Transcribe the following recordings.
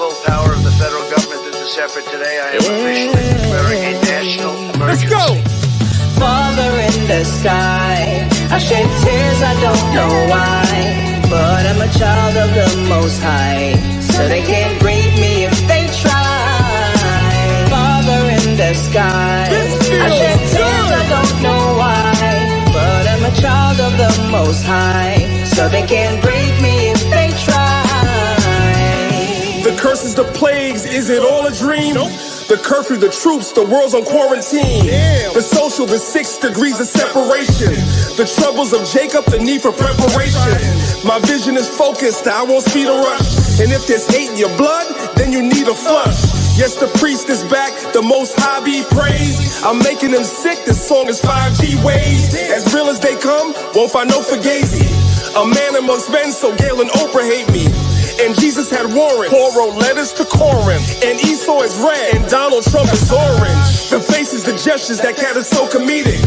full power of the federal government in this effort today, I am officially declaring a national emergency. Let's go! Father in the sky, I shed tears, I don't know why, but I'm a child of the Most High, so they can't break me if they try. Father in the sky, I shed tears, I don't know why, but I'm a child of the Most High, so they can't break me if they try. The curses, the plagues, is it all a dream? Nope. The curfew, the troops, the world's on quarantine. Damn. The social, the 6 degrees of separation. The troubles of Jacob, the need for preparation. My vision is focused, I won't speed a rush. And if there's hate in your blood, then you need a flush. Yes, the priest is back, the Most High be praised. I'm making them sick, this song is 5G waves. As real as they come, won't find no fugazi. A man amongst men, so Gail and Oprah hate me. And Jesus had warrants. Paul wrote letters to Corinth. And Esau is red, and Donald Trump is orange. The faces, the gestures, that cat is so comedic.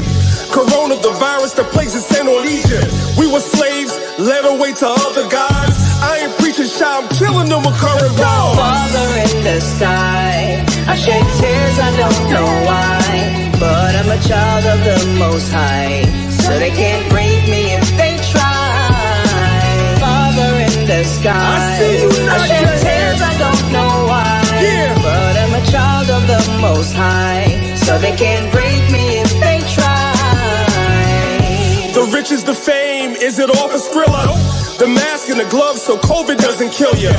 Corona, the virus, the plagues is sent on Egypt. We were slaves, led away to other gods. I ain't preaching shy, I'm killing them with current laws. Father in the sky, I shed tears, I don't know why, but I'm a child of the Most High, so they can't break me if they try. The sky, I shed tears, I don't know why, but I'm a child of the Most High, so they can't break me if they try. The riches, the fame, is it all for Skrilla? The mask and the gloves so COVID doesn't kill you.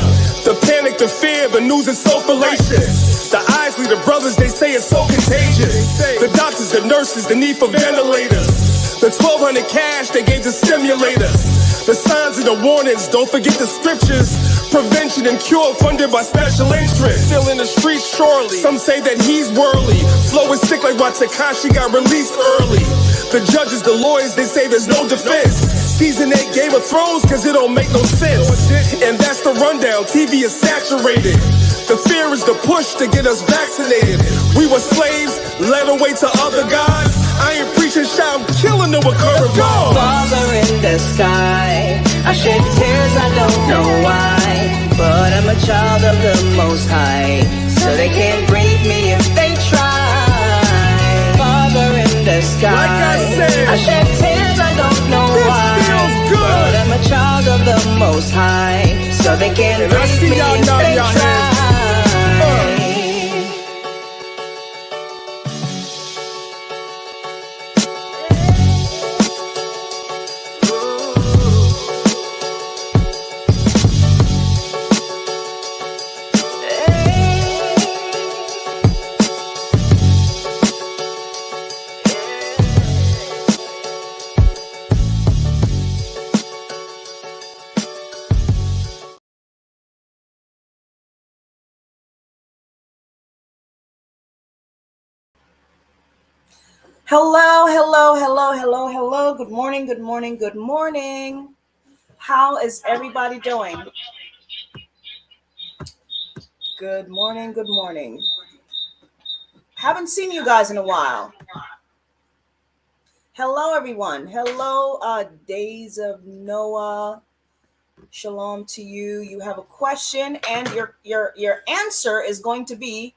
The panic, the fear, the news is so fallacious. The Isley, the brothers, they say it's so contagious. The doctors, the nurses, the need for ventilators. The 1,200 cash they gave to stimulators. The signs and the warnings, don't forget the scriptures. Prevention and cure funded by special interests. Still in the streets, surely. Some say that he's worldly. Flow is sick like why Tekashi got released early. The judges, the lawyers, they say there's no defense. Season 8 Game of Thrones, cause it don't make no sense. And that's the rundown, TV is saturated. The fear is the push to get us vaccinated. We were slaves, led away to other gods. I ain't preaching shy, I'm killing them with current laws. Father in the sky, I shed tears, I don't know why, but I'm a child of the Most High, so they can't break me if they try. Father in the sky, like I said, I shed tears, I don't know why, but I'm a child of the Most High, so they can't break me if they try. Hello, hello, hello, hello, hello. Good morning, good morning, good morning. How is everybody doing? Good morning, good morning. Haven't seen you guys in a while. Hello, everyone. Hello, Days of Noah. Shalom to you. You have a question, and your answer is going to be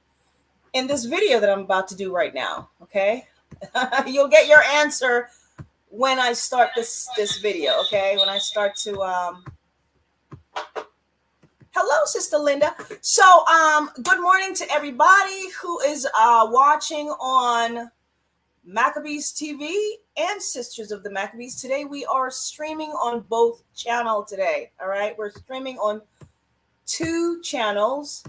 in this video that I'm about to do right now. Okay. You'll get your answer when I start this video, okay? When I start to hello, Sister Linda. So good morning to everybody who is watching on Maccabees TV and Sisters of the Maccabees. Today we are streaming on both channels today. All right, we're streaming on 2 channels.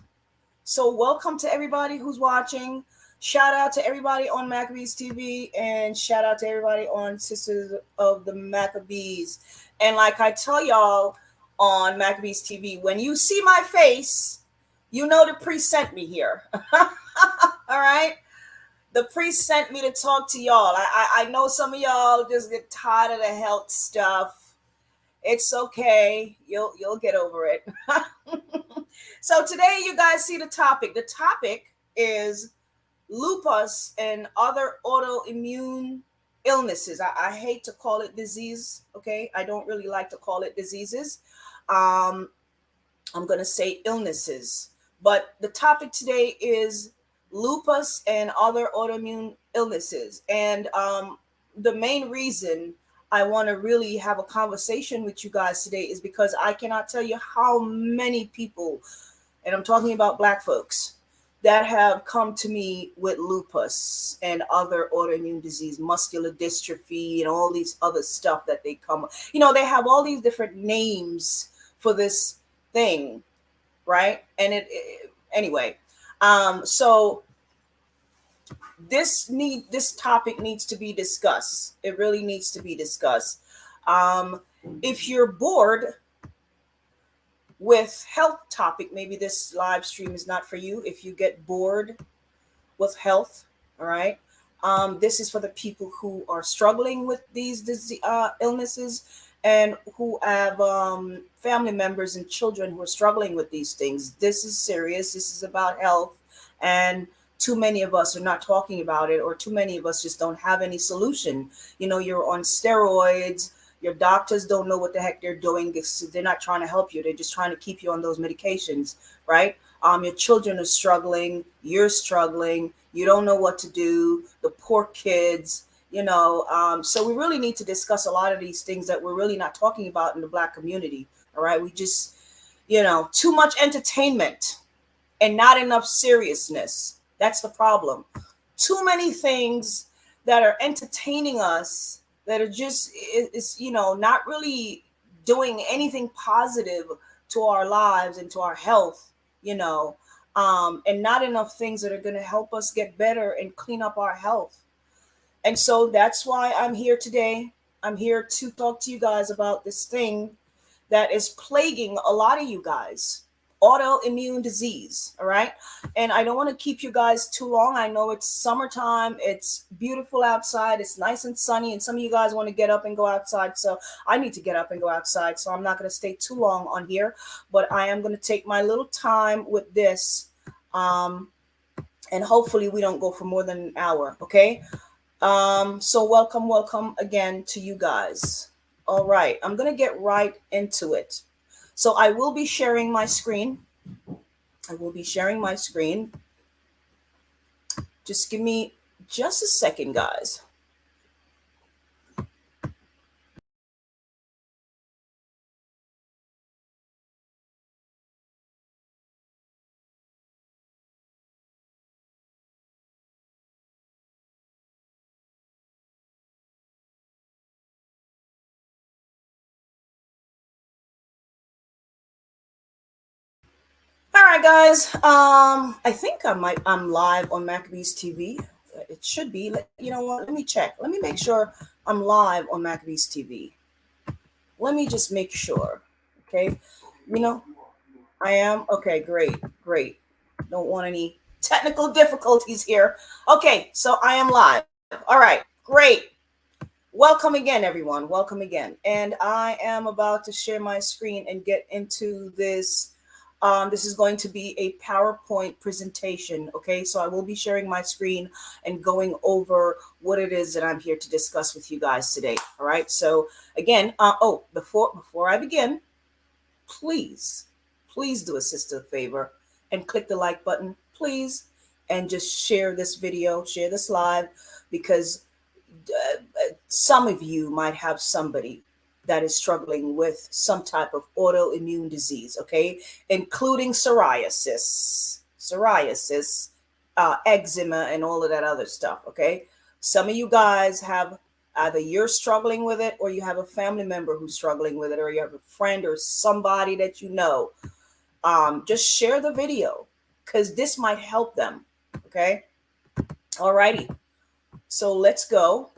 So welcome to everybody who's watching. Shout out to everybody on Maccabees TV and shout out to everybody on Sisters of the Maccabees. And like I tell y'all on Maccabees TV, when you see my face, you know the priest sent me here. All right? The priest sent me to talk to y'all. I know some of y'all just get tired of the health stuff. It's okay. You'll get over it. So today you guys see the topic. The topic is lupus and other autoimmune illnesses. I hate to call it disease, okay? I don't really like to call it diseases. I'm going to say illnesses But the topic today is lupus and other autoimmune illnesses. And the main reason I want to really have a conversation with you guys today is because I cannot tell you how many people, and I'm talking about Black folks, that have come to me with lupus and other autoimmune disease, muscular dystrophy, and all these other stuff that they come. They have all these different names for this thing, right? And anyway, so this topic needs to be discussed. It really needs to be discussed. If you're bored with health topic, maybe this live stream is not for you. If you get bored with health, all right, this is for the people who are struggling with these illnesses and who have family members and children who are struggling with these things. This is serious. This is about health, and too many of us are not talking about it, or too many of us just don't have any solution. You're on steroids. Your doctors don't know what the heck they're doing. They're not trying to help you. They're just trying to keep you on those medications, right? Your children are struggling. You're struggling. You don't know what to do. The poor kids, So we really need to discuss a lot of these things that we're really not talking about in the Black community, all right? We just, too much entertainment and not enough seriousness. That's the problem. Too many things that are entertaining us that are just not really doing anything positive to our lives and to our health, and not enough things that are going to help us get better and clean up our health. And so that's why I'm here today. I'm here to talk to you guys about this thing that is plaguing a lot of you guys. Autoimmune disease. All right. And I don't want to keep you guys too long. I know it's summertime. It's beautiful outside. It's nice and sunny. And some of you guys want to get up and go outside. So I need to get up and go outside. So I'm not going to stay too long on here. But I am going to take my little time with this. And hopefully we don't go for more than an hour. Okay. So welcome again to you guys. All right. I'm going to get right into it. So I will be sharing my screen. Just give me just a second, guys. All right, guys. I think I'm live on Maccabees TV. It should be. You know what? Let me check. Let me make sure I'm live on Maccabees TV. Let me just make sure. Okay. I am. Okay, great. Don't want any technical difficulties here. Okay, so I am live. All right, great. Welcome again, everyone. Welcome again. And I am about to share my screen and get into this. This is going to be a PowerPoint presentation. Okay, so I will be sharing my screen and going over what it is that I'm here to discuss with you guys today. All right. So again, before I begin, please do a sister a favor and click the like button, please, and just share this video, share this live, because some of you might have somebody that is struggling with some type of autoimmune disease, okay, including psoriasis, eczema, and all of that other stuff, okay? Some of you guys have either you're struggling with it, or you have a family member who's struggling with it, or you have a friend or somebody that you know. Just share the video because this might help them, okay? All righty. So let's go.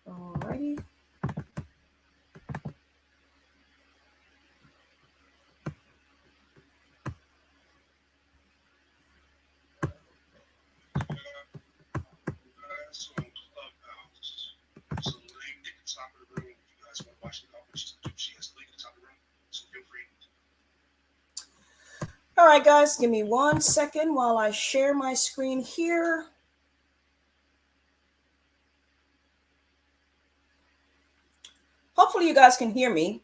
All righty. All right, guys, give me 1 second while I share my screen here. Hopefully you guys can hear me.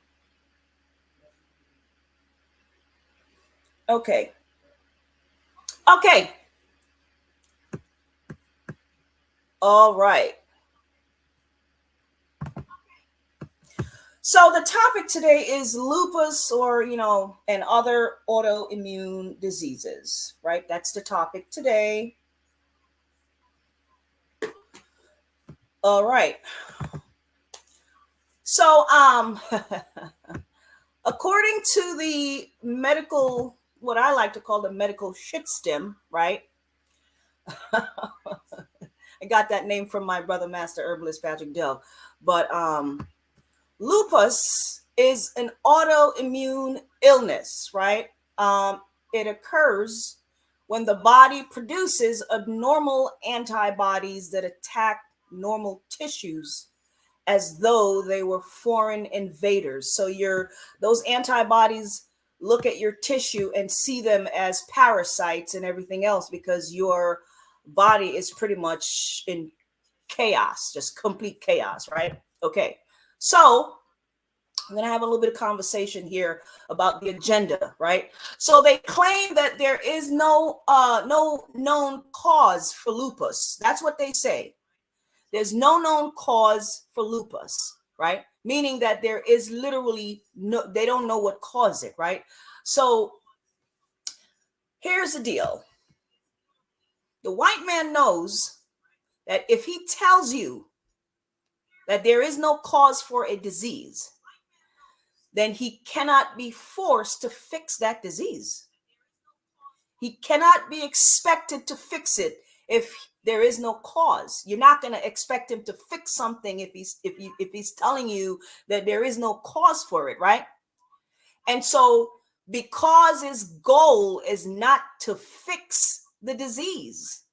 Okay. Okay. All right. So the topic today is lupus, or, and other autoimmune diseases, right? That's the topic today. All right. So, according to the medical, what I like to call the medical shitstem, right? I got that name from my brother, Master Herbalist Patrick Dell. But lupus is an autoimmune illness, right? It occurs when the body produces abnormal antibodies that attack normal tissues as though they were foreign invaders. So those antibodies look at your tissue and see them as parasites and everything else, because your body is pretty much in chaos, just complete chaos, right? Okay. So I'm going to have a little bit of conversation here about the agenda, right? So they claim that there is no known cause for lupus. That's what they say. There's no known cause for lupus, right? Meaning that there is literally they don't know what caused it, right? So here's the deal. The white man knows that if he tells you that there is no cause for a disease, then he cannot be forced to fix that disease. He cannot be expected to fix it if there is no cause. You're not going to expect him to fix something if he's telling you that there is no cause for it, right? And so, because his goal is not to fix the disease,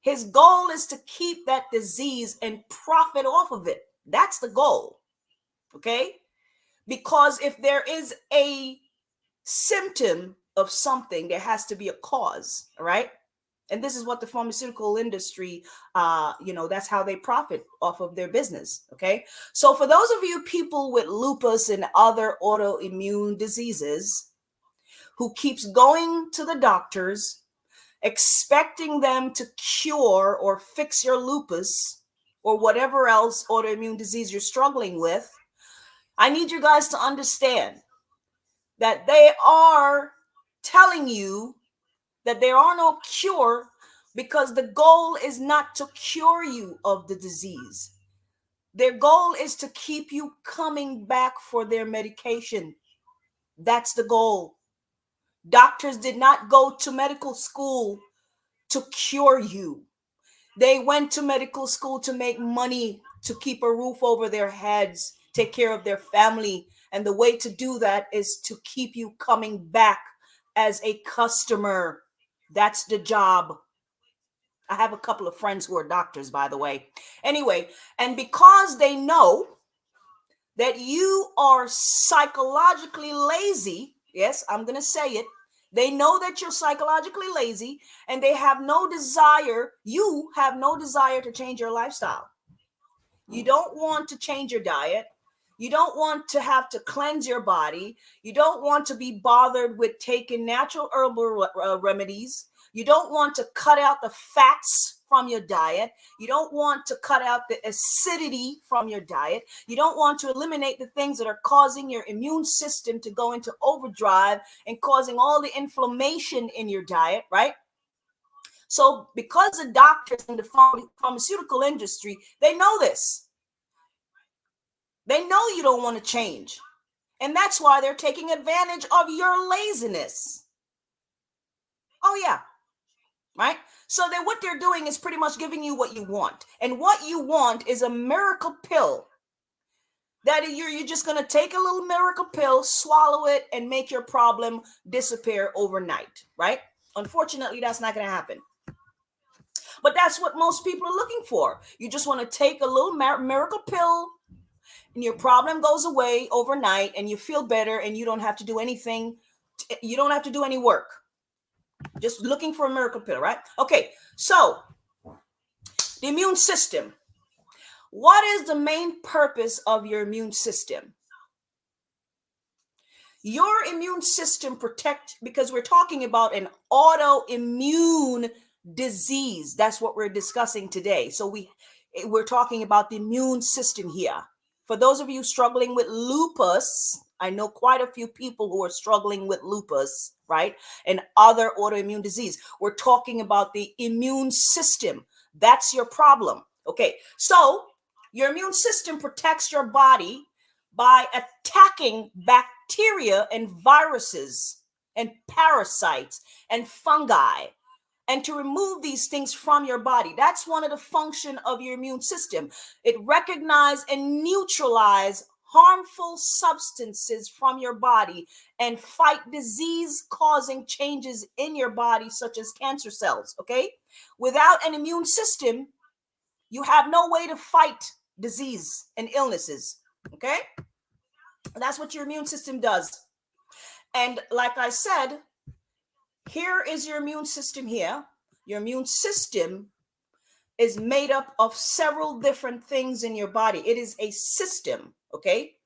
his goal is to keep that disease and profit off of it. That's the goal. Okay? Because if there is a symptom of something, there has to be a cause, all right? And this is what the pharmaceutical industry, that's how they profit off of their business, okay? So for those of you people with lupus and other autoimmune diseases who keeps going to the doctors, expecting them to cure or fix your lupus or whatever else autoimmune disease you're struggling with, I need you guys to understand that they are telling you that there are no cure, because the goal is not to cure you of the disease. Their goal is to keep you coming back for their medication. That's the goal. Doctors did not go to medical school to cure you. They went to medical school to make money, to keep a roof over their heads, take care of their family. And the way to do that is to keep you coming back as a customer. That's the job. I have a couple of friends who are doctors, by the way. Anyway, and because they know that you are psychologically lazy, yes, I'm going to say it. They know that you're psychologically lazy, and they have no desire, you have no desire to change your lifestyle. You don't want to change your diet. You don't want to have to cleanse your body. You don't want to be bothered with taking natural herbal remedies. You don't want to cut out the fats from your diet. You don't want to cut out the acidity from your diet. You don't want to eliminate the things that are causing your immune system to go into overdrive and causing all the inflammation in your diet, right? So because the doctors in the pharmaceutical industry, they know this. They know you don't want to change. And that's why they're taking advantage of your laziness. Oh, yeah. Right? So then what they're doing is pretty much giving you what you want. And what you want is a miracle pill that you're just going to take a little miracle pill, swallow it, and make your problem disappear overnight. Right? Unfortunately, that's not going to happen. But that's what most people are looking for. You just want to take a little miracle pill, and your problem goes away overnight, and you feel better, and you don't have to do anything. You don't have to do any work. Just looking for a miracle pill, right? Okay, so the immune system. What is the main purpose of your immune system? Your immune system because we're talking about an autoimmune disease. That's what we're discussing today. So we're talking about the immune system here. For those of you struggling with lupus, I know quite a few people who are struggling with lupus, right? And other autoimmune disease. We're talking about the immune system. That's your problem. Okay, so your immune system protects your body by attacking bacteria and viruses and parasites and fungi, and to remove these things from your body. That's one of the function of your immune system. It recognizes and neutralizes harmful substances from your body and fight disease causing changes in your body, such as cancer cells. Okay, without an immune system, you have no way to fight disease and illnesses. Okay, that's what your immune system does. And like I said, here is your immune system here. Your immune system is made up of several different things in your body. It is a system, okay?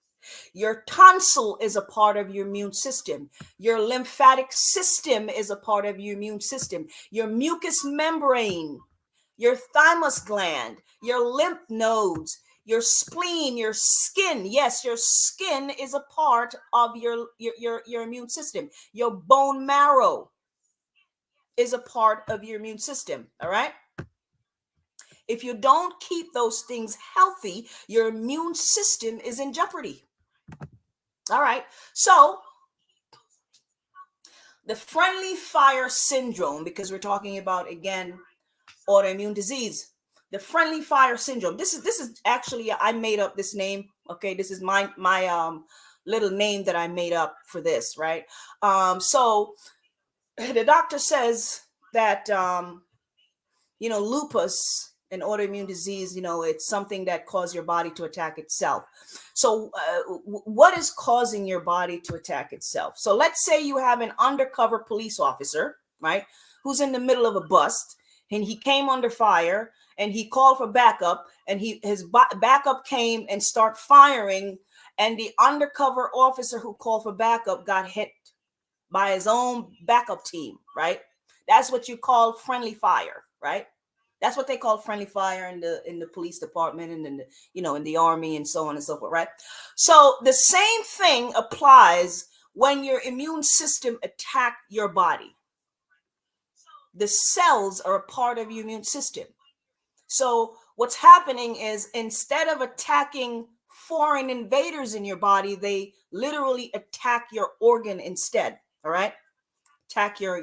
Your tonsil is a part of your immune system. Your lymphatic system is a part of your immune system. Your mucous membrane, your thymus gland, your lymph nodes, your spleen, your skin. Yes, your skin is a part of your immune system. Your bone marrow is a part of your immune system. All right. If you don't keep those things healthy, your immune system is in jeopardy. All right. So the friendly fire syndrome, because we're talking about, again, autoimmune disease, the friendly fire syndrome. This is actually, I made up this name. Okay. This is my little name that I made up for this. Right. So the doctor says that, lupus, an autoimmune disease, it's something that causes your body to attack itself. So what is causing your body to attack itself? So let's say you have an undercover police officer, right, who's in the middle of a bust, and he came under fire, and he called for backup, and his backup came and start firing, and the undercover officer who called for backup got hit by his own backup team, right? That's what you call friendly fire, right? That's what they call friendly fire in the police department and in the, in the army and so on and so forth, right? So the same thing applies when your immune system attack your body. The cells are a part of your immune system. So what's happening is, instead of attacking foreign invaders in your body, they literally attack your organ instead. All right, attack your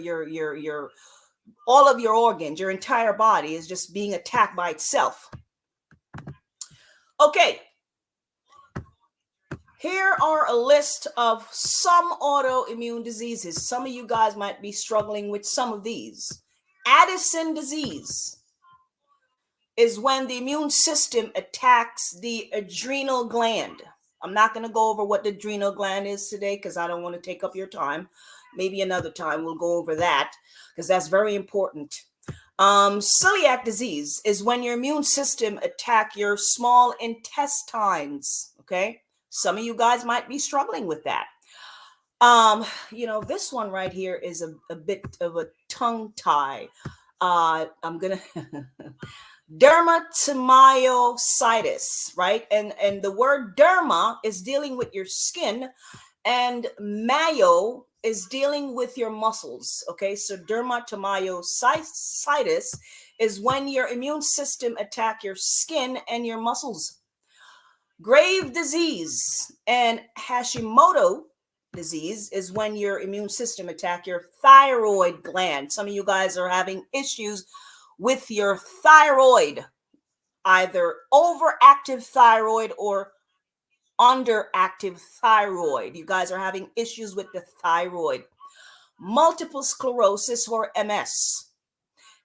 all of your organs. Your entire body is just being attacked by itself. Okay, here are a list of some autoimmune diseases. Some of you guys might be struggling with some of these. Addison disease is when the immune system attacks the adrenal gland. I'm not going to go over what the adrenal gland is today because I don't want to take up your time. Maybe another time we'll go over that because that's very important. Celiac disease is when your immune system attack your small intestines. Okay, some of you guys might be struggling with that. This one right here is a bit of a tongue tie. I'm gonna dermatomyositis, right? And the word derma is dealing with your skin, and mayo is dealing with your muscles. Okay, so dermatomyositis is when your immune system attack your skin and your muscles. Grave disease and Hashimoto disease is when your immune system attack your thyroid gland. Some of you guys are having issues with your thyroid, either overactive thyroid or underactive thyroid. You guys are having issues with the thyroid. Multiple sclerosis, or MS,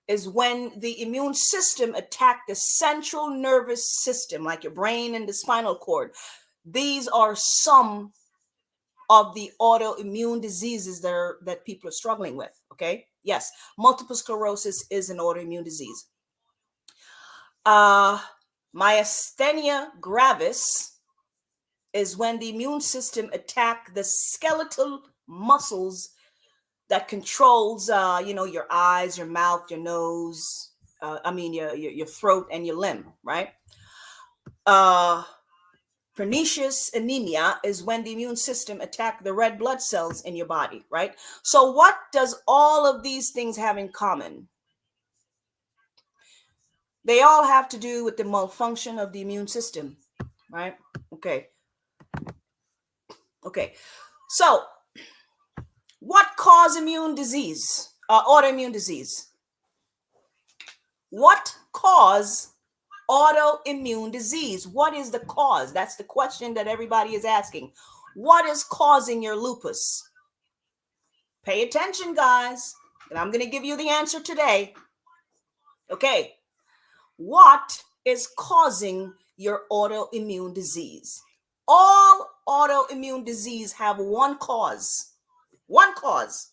is when the immune system attack the central nervous system, like your brain and the spinal cord. These are some of the autoimmune diseases that people are struggling with. Okay, yes, multiple sclerosis is an autoimmune disease. Myasthenia gravis is when the immune system attack the skeletal muscles that controls, your eyes, your mouth, your nose, your throat and your limb, right? Pernicious anemia is when the immune system attack the red blood cells in your body, right? So what does all of these things have in common? They all have to do with the malfunction of the immune system, right? Okay. So what cause immune disease, autoimmune disease? What cause autoimmune disease? What is the cause? That's the question that everybody is asking. What is causing your lupus? Pay attention, guys, and I'm going to give you the answer today. Okay. What is causing your autoimmune disease? All autoimmune disease have one cause. One cause.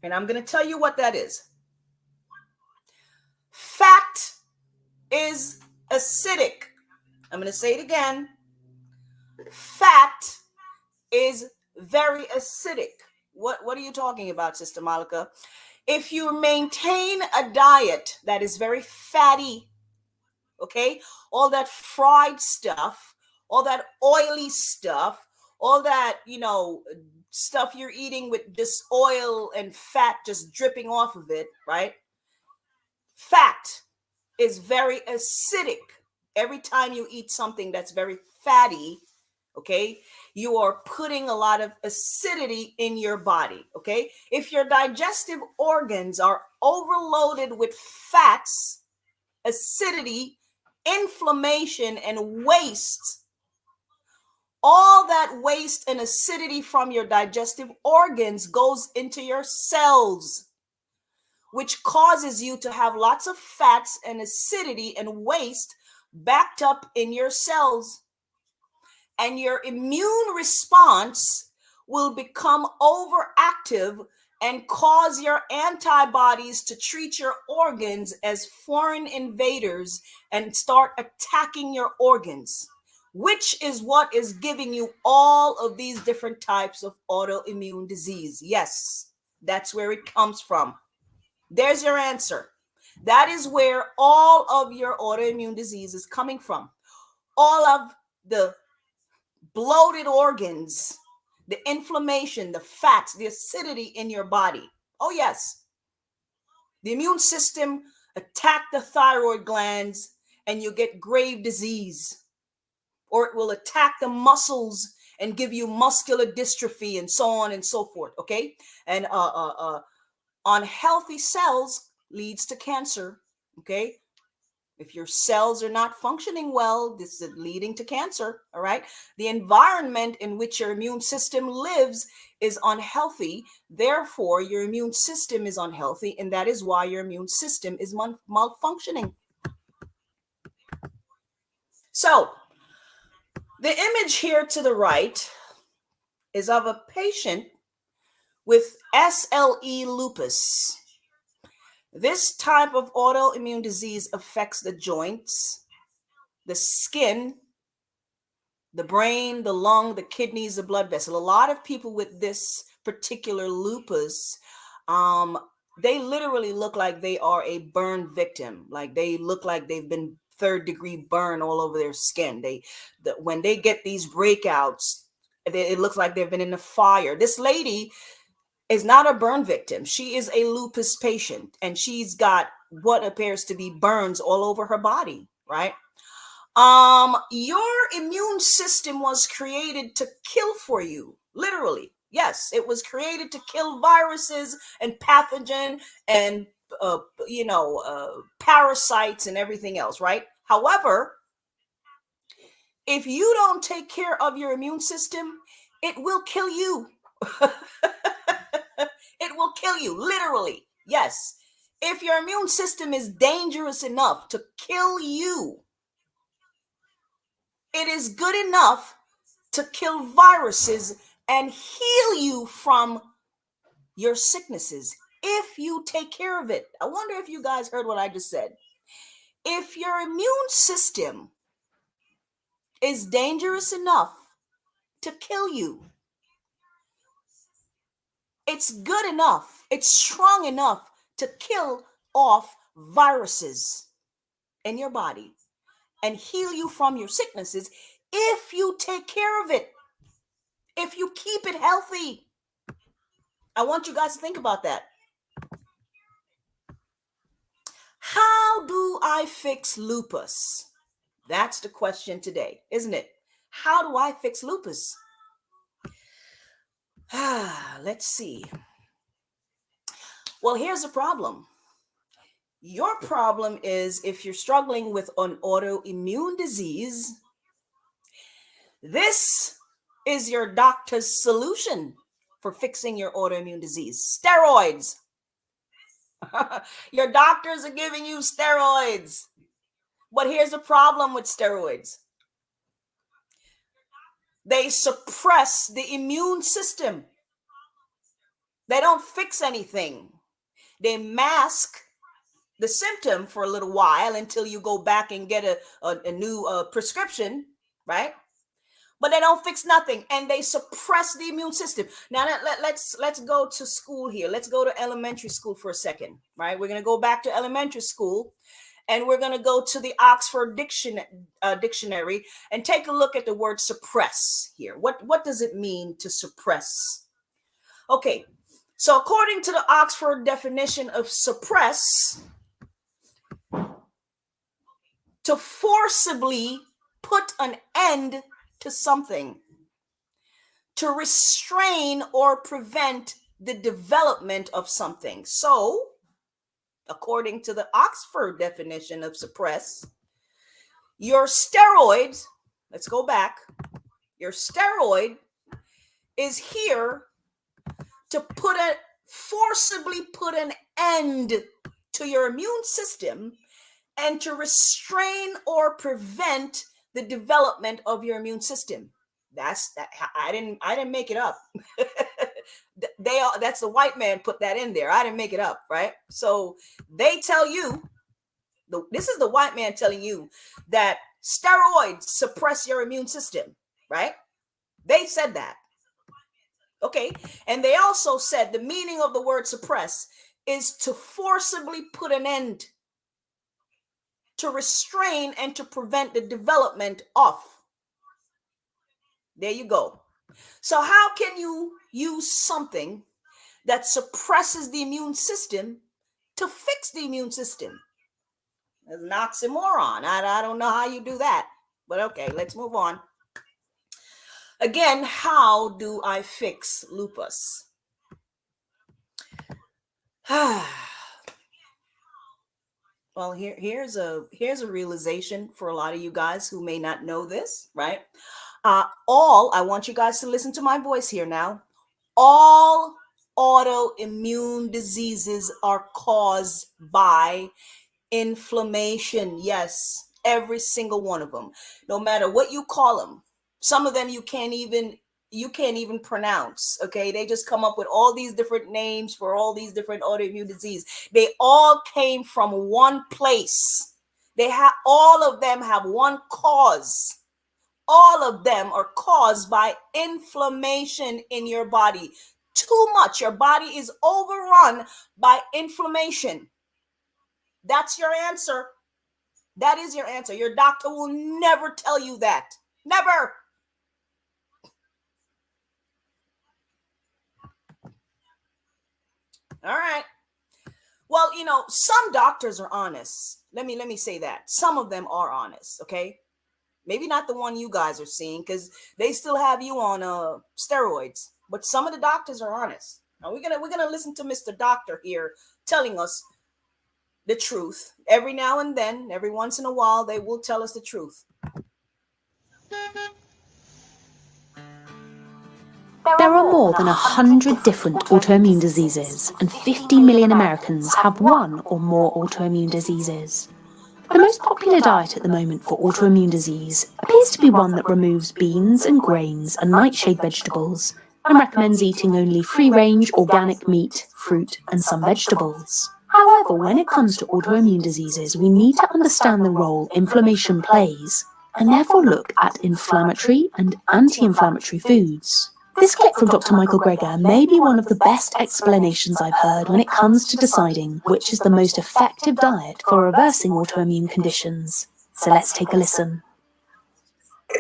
And I'm going to tell you what that is. Fat is acidic. I'm going to say it again. Fat is very acidic. What are you talking about, Sister Malika? If you maintain a diet that is very fatty, okay, all that fried stuff, all that oily stuff, all that, stuff you're eating with just oil and fat just dripping off of it, right? Fat is very acidic. Every time you eat something that's very fatty, okay, you are putting a lot of acidity in your body, okay? If your digestive organs are overloaded with fats, acidity, inflammation, and waste, all that waste and acidity from your digestive organs goes into your cells, which causes you to have lots of fats and acidity and waste backed up in your cells. And your immune response will become overactive and cause your antibodies to treat your organs as foreign invaders and start attacking your organs, which is what is giving you all of these different types of autoimmune disease. Yes, that's where it comes from. There's your answer. That is where all of your autoimmune disease is coming from. All of the bloated organs, the inflammation, the fats, the acidity in your body. Oh, yes. The immune system attack the thyroid glands and you get grave disease. Or it will attack the muscles and give you muscular dystrophy and so on and so forth, okay? And unhealthy cells leads to cancer, okay? If your cells are not functioning well, this is leading to cancer, all right? The environment in which your immune system lives is unhealthy. Therefore, your immune system is unhealthy, and that is why your immune system is malfunctioning. So, the image here to the right is of a patient with SLE lupus. This type of autoimmune disease affects the joints, the skin, the brain, the lung, the kidneys, the blood vessel. A lot of people with this particular lupus, they literally look like they are a burn victim. Like they look like they've been third-degree burn all over their skin. When they get these breakouts, it looks like they've been in a fire. This lady is not a burn victim. She is a lupus patient, and she's got what appears to be burns all over her body, right? Your immune system was created to kill for you, literally. Yes, it was created to kill viruses and pathogen and, parasites and everything else, right? However, if you don't take care of your immune system, it will kill you. It will kill you, literally. Yes. If your immune system is dangerous enough to kill you, it is good enough to kill viruses and heal you from your sicknesses. if you take care of it. I wonder if you guys heard what I just said. If your immune system is dangerous enough to kill you, it's good enough, it's strong enough to kill off viruses in your body and heal you from your sicknesses if you take care of it, if you keep it healthy. I want you guys to think about that. How do I fix lupus? That's the question today, isn't it? How do I fix lupus? Let's see. Well, here's the problem. Your problem is if you're struggling with an autoimmune disease, this is your doctor's solution for fixing your autoimmune disease. Steroids. Your doctors are giving you steroids. But here's the problem with steroids. They suppress the immune system. They don't fix anything. They mask the symptom for a little while until you go back and get a new prescription, right? But they don't fix nothing, and they suppress the immune system. Now let's go to school here. Let's go to elementary school for a second, right? We're going to go back to elementary school, and we're going to go to the Oxford dictionary and take a look at the word suppress here. What does it mean to suppress? Okay, so according to the Oxford definition of suppress, to forcibly put an end to something, to restrain or prevent the development of something. So, according to the Oxford definition of suppress, your steroid, let's go back, your steroid is here to forcibly put an end to your immune system and to restrain or prevent the development of your immune system. That's that. I didn't make it up. That's the white man put that in there. I didn't make it up, right? So they tell you, this is the white man telling you that steroids suppress your immune system, right? They said that. Okay. And they also said the meaning of the word suppress is to forcibly put an end, to restrain and to prevent the development of. There you go. So how can you use something that suppresses the immune system to fix the immune system? It's an oxymoron. I don't know how you do that, but okay, let's move on. Again, how do I fix lupus? Well, here's a realization for a lot of you guys who may not know this, right? I want you guys to listen to my voice here now. All autoimmune diseases are caused by inflammation. Yes, every single one of them, no matter what you call them. Some of them you can't even pronounce. Okay, they just come up with all these different names for all these different autoimmune disease. They all came from one place. All of them have one cause. All of them are caused by inflammation in your body. Too much. Your body is overrun by inflammation. That's your answer. That is your answer. Your doctor will never tell you that. Never. All right. Well, some doctors are honest. Let me say that. Some of them are honest, okay? Maybe not the one you guys are seeing, because they still have you on steroids. But some of the doctors are honest. Now we're gonna listen to Mr. Doctor here telling us the truth. Every now and then, every once in a while, they will tell us the truth. There are more than 100 different autoimmune diseases, and 50 million Americans have one or more autoimmune diseases. The most popular diet at the moment for autoimmune disease appears to be one that removes beans and grains and nightshade vegetables and recommends eating only free-range organic meat, fruit, and some vegetables. However, when it comes to autoimmune diseases, we need to understand the role inflammation plays, and therefore look at inflammatory and anti-inflammatory foods. This clip from Dr. Michael Greger may be one of the best explanations I've heard when it comes to deciding which is the most effective diet for reversing autoimmune conditions. So let's take a listen.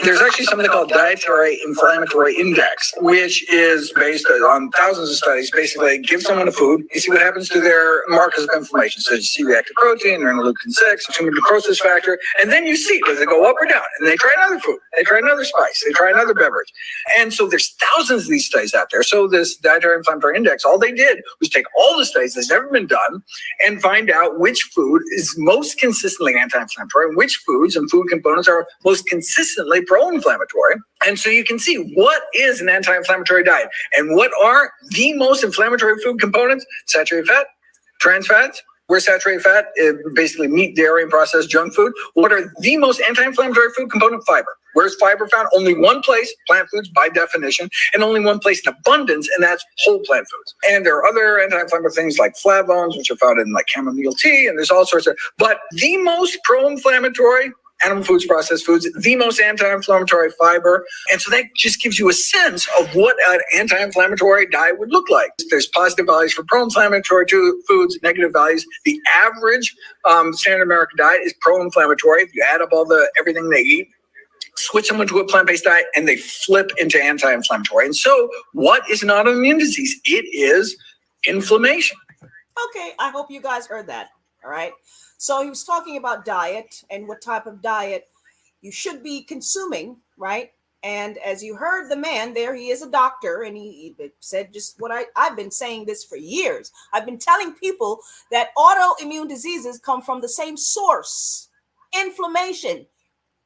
There's actually something called dietary inflammatory index, which is based on thousands of studies. Basically, give someone a food, you see what happens to their markers of inflammation. So you see reactive protein, interleukin 6, tumor necrosis factor, and then you see does it go up or down. And they try another food, they try another spice, they try another beverage. And so there's thousands of these studies out there. So this dietary inflammatory index, all they did was take all the studies that's never been done and find out which food is most consistently anti-inflammatory, and which foods and food components are most consistently pro-inflammatory. And so you can see what is an anti-inflammatory diet and what are the most inflammatory food components: saturated fat, trans fats. Where's saturated fat? Basically meat, dairy, and processed junk food. What are the most anti-inflammatory food component? Fiber. Where's fiber found? Only one place, plant foods by definition, and only one place in abundance, and that's whole plant foods. And there are other anti-inflammatory things like flavonoids, which are found in like chamomile tea, and there's all sorts of, but the most pro-inflammatory animal foods, processed foods, the most anti-inflammatory fiber. And so that just gives you a sense of what an anti-inflammatory diet would look like. There's positive values for pro-inflammatory foods, negative values. The average standard American diet is pro-inflammatory. If you add up everything they eat, switch someone to a plant-based diet, and they flip into anti-inflammatory. And so what is an autoimmune disease? It is inflammation. Okay, I hope you guys heard that. All right. So he was talking about diet and what type of diet you should be consuming, right? And as you heard the man there, he is a doctor, and he said just what I've been saying this for years. I've been telling people that autoimmune diseases come from the same source, inflammation.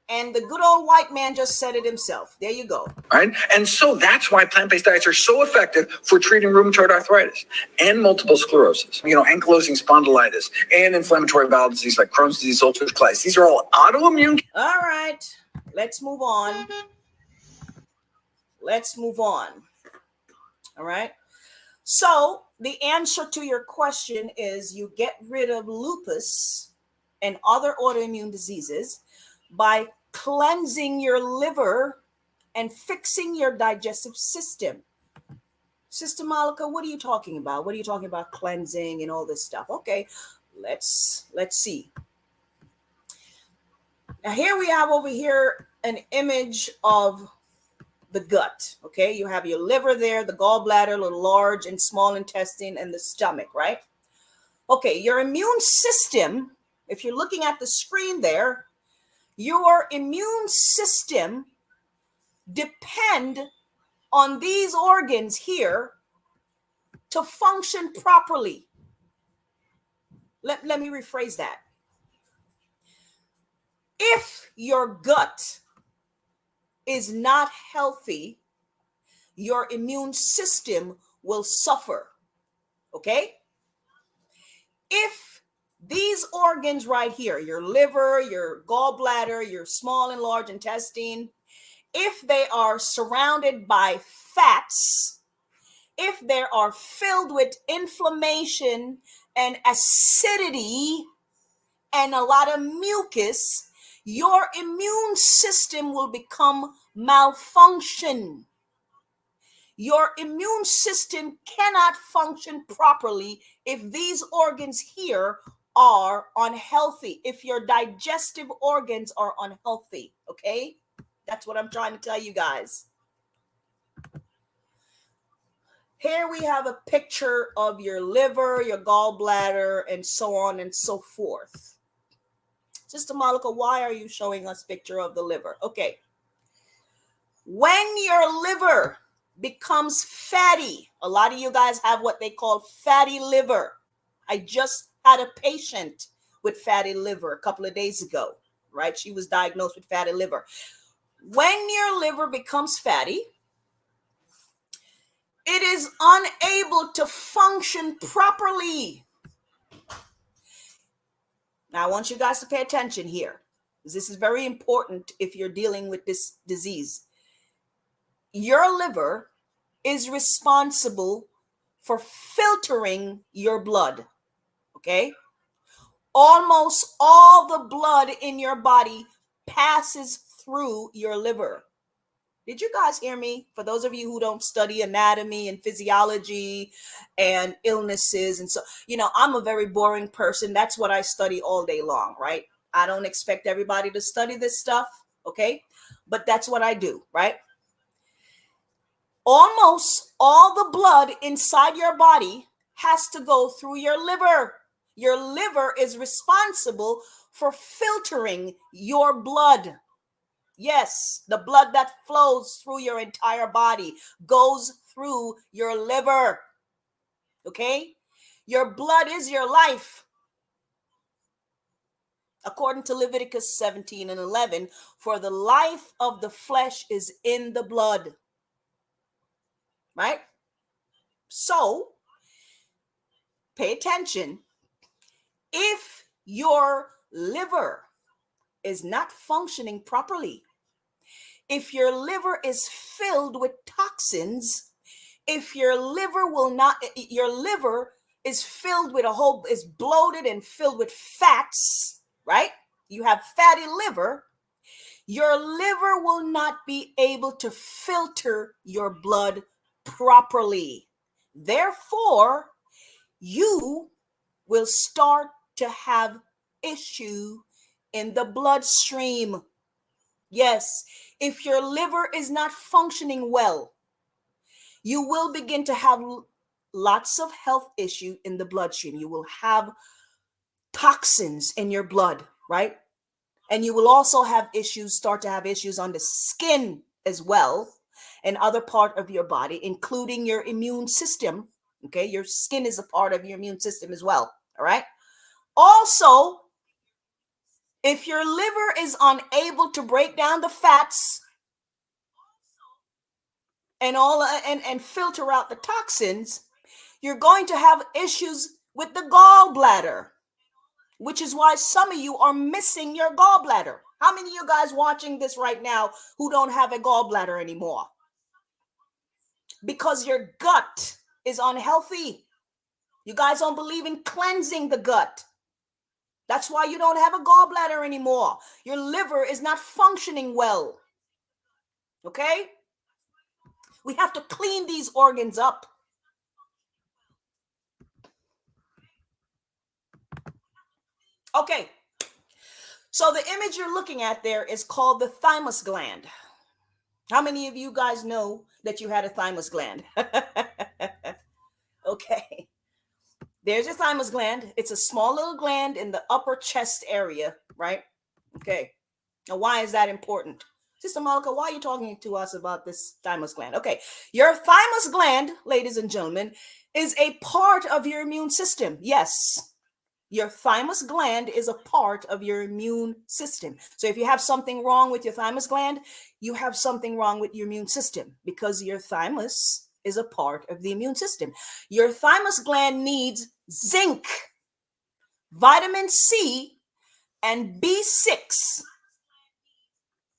And the good old white man just said it himself. There you go. Right? And so that's why plant-based diets are so effective for treating rheumatoid arthritis and multiple sclerosis, ankylosing spondylitis, and inflammatory bowel disease like Crohn's disease, ulcerative colitis. These are all autoimmune. All right, let's move on. All right. So the answer to your question is you get rid of lupus and other autoimmune diseases by cleansing your liver and fixing your digestive system. Sister Malika, what are you talking about? What are you talking about cleansing and all this stuff? Okay, let's see. Now here we have over here an image of the gut. Okay, you have your liver there, the gallbladder, the large and small intestine, and the stomach, right? Okay, your immune system, if you're looking at the screen there, your immune system depend on these organs here to function properly. Let me rephrase that. If your gut is not healthy, your immune system will suffer. Okay? If these organs right here, your liver, your gallbladder, your small and large intestine, if they are surrounded by fats, if they are filled with inflammation and acidity and a lot of mucus, your immune system will become malfunction. Your immune system cannot function properly if these organs here are unhealthy, if your digestive organs are unhealthy. Okay, that's what I'm trying to tell you guys. Here we have a picture of your liver, your gallbladder, and so on and so forth. Sister Malika, why are you showing us picture of the liver? Okay, when your liver becomes fatty, a lot of you guys have what they call fatty liver. I just had a patient with fatty liver a couple of days ago, right? She was diagnosed with fatty liver. When your liver becomes fatty, it is unable to function properly. Now, I want you guys to pay attention here, because this is very important if you're dealing with this disease. Your liver is responsible for filtering your blood. Okay? Almost all the blood in your body passes through your liver. Did you guys hear me? For those of you who don't study anatomy and physiology and illnesses and so, I'm a very boring person. That's what I study all day long, right? I don't expect everybody to study this stuff, okay? But that's what I do, right? Almost all the blood inside your body has to go through your liver. Your liver is responsible for filtering your blood. Yes, the blood that flows through your entire body goes through your liver. Okay? Your blood is your life. According to Leviticus 17 and 11, for the life of the flesh is in the blood. Right? So, pay attention. If your liver is not functioning properly, if your liver is filled with toxins, if your liver is filled with is bloated and filled with fats, right? You have fatty liver, your liver will not be able to filter your blood properly. Therefore, you will start to have issue in the bloodstream. Yes, if your liver is not functioning well, you will begin to have lots of health issue in the bloodstream. You will have toxins in your blood, right? And you will also start to have issues on the skin as well, and other part of your body, including your immune system. Okay, your skin is a part of your immune system as well. All right. Also, if your liver is unable to break down the fats and filter out the toxins, you're going to have issues with the gallbladder, which is why some of you are missing your gallbladder. How many of you guys watching this right now who don't have a gallbladder anymore? Because your gut is unhealthy. You guys don't believe in cleansing the gut. That's why you don't have a gallbladder anymore. Your liver is not functioning well. Okay? We have to clean these organs up. Okay. So the image you're looking at there is called the thymus gland. How many of you guys know that you had a thymus gland? Okay. There's your thymus gland. It's a small little gland in the upper chest area, right? Okay. Now, why is that important? Sister Malika, why are you talking to us about this thymus gland? Okay. Your thymus gland, ladies and gentlemen, is a part of your immune system. Yes. Your thymus gland is a part of your immune system. So if you have something wrong with your thymus gland, you have something wrong with your immune system, because your thymus is a part of the immune system. Your thymus gland needs zinc, vitamin C, and B6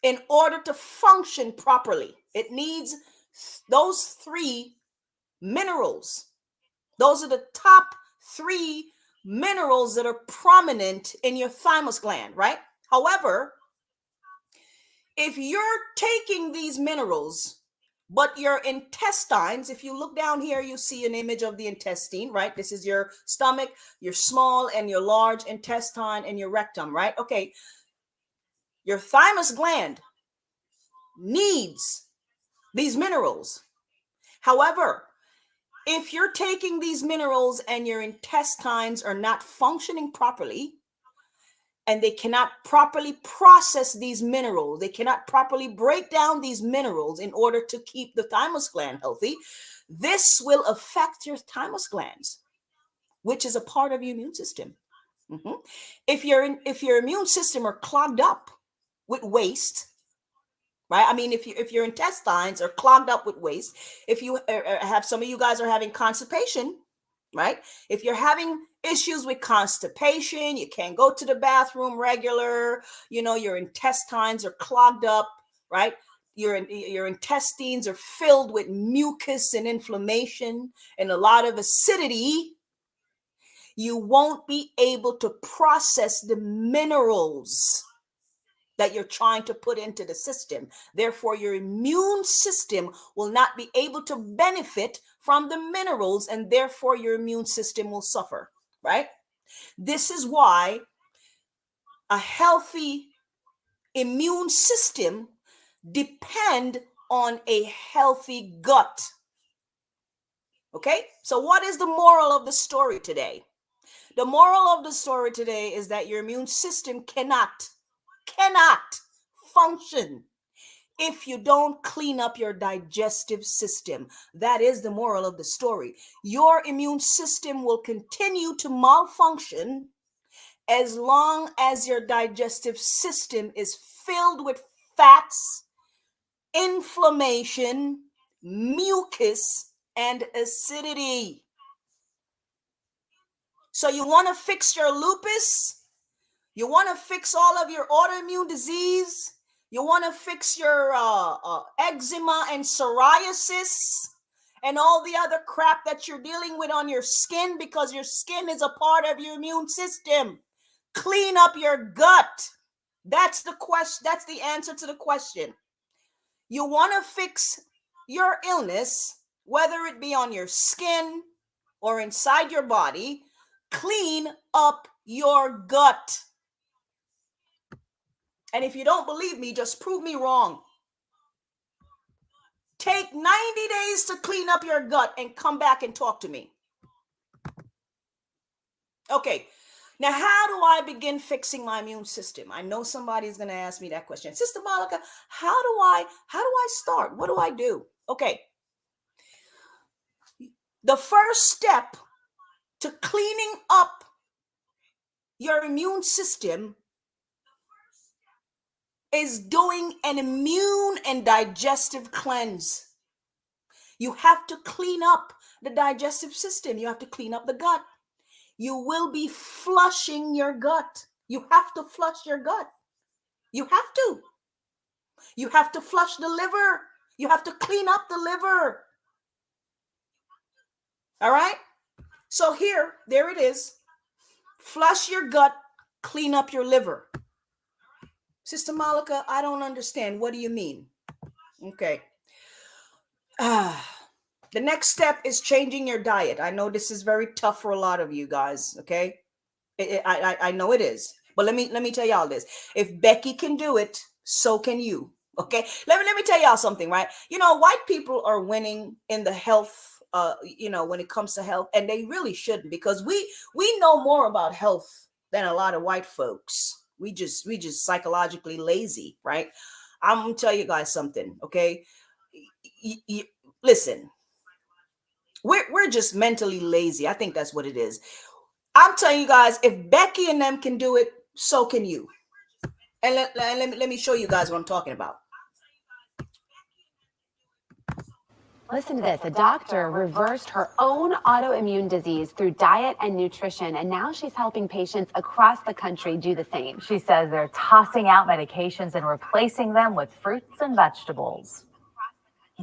in order to function properly. It needs those 3 minerals. Those are the top 3 minerals that are prominent in your thymus gland, right? However, if you're taking these minerals, but your intestines, if you look down here, you see an image of the intestine, right? This is your stomach, your small and your large intestine, and your rectum, right? Okay. Your thymus gland needs these minerals. However, if you're taking these minerals and your intestines are not functioning properly, and they cannot properly process these minerals, they cannot properly break down these minerals in order to keep the thymus gland healthy, this will affect your thymus glands, which is a part of your immune system. Mm-hmm. If your immune system are clogged up with waste, right? I mean, if your intestines are clogged up with waste, if you have, some of you guys are having constipation, right? If you're having issues with constipation, you can't go to the bathroom regular, your intestines are clogged up, right? your intestines are filled with mucus and inflammation and a lot of acidity, you won't be able to process the minerals that you're trying to put into the system. Therefore, your immune system will not be able to benefit from the minerals, and therefore your immune system will suffer, right? This is why a healthy immune system depend on a healthy gut. Okay? So what is the moral of the story today? The moral of the story today is that your immune system cannot function if you don't clean up your digestive system. That is the moral of the story. Your immune system will continue to malfunction as long as your digestive system is filled with fats, inflammation, mucus, and acidity. So you want to fix your lupus? You want to fix all of your autoimmune disease? You want to fix your eczema and psoriasis and all the other crap that you're dealing with on your skin, because your skin is a part of your immune system. Clean up your gut. That's the question. That's the answer to the question. You want to fix your illness, whether it be on your skin or inside your body. Clean up your gut. And if you don't believe me, just prove me wrong. Take 90 days to clean up your gut and come back and talk to me. Okay, now how do I begin fixing my immune system? I know somebody's going to ask me that question. Sister Malika, how do I start? What do I do? Okay. The first step to cleaning up your immune system is doing an immune and digestive cleanse. You have to clean up the digestive system. You have to clean up the gut. You will be flushing your gut. You have to flush your gut. You have to. You have to flush the liver. You have to clean up the liver. All right? So there it is. Flush your gut, clean up your liver. Sister Malika, I don't understand. What do you mean? Okay. The next step is changing your diet. I know this is very tough for a lot of you guys, okay? I know it is. But let me tell y'all this. If Becky can do it, so can you. Okay? Let me tell y'all something, right? You know, white people are winning in the health, when it comes to health, and they really shouldn't, because we know more about health than a lot of white folks. We just psychologically lazy, right? I'm gonna tell you guys something, okay? Listen, we're just mentally lazy. I think that's what it is. I'm telling you guys, if Becky and them can do it, so can you. And let me show you guys what I'm talking about. Listen to this. A doctor reversed her own autoimmune disease through diet and nutrition, and now she's helping patients across the country do the same. She says they're tossing out medications and replacing them with fruits and vegetables.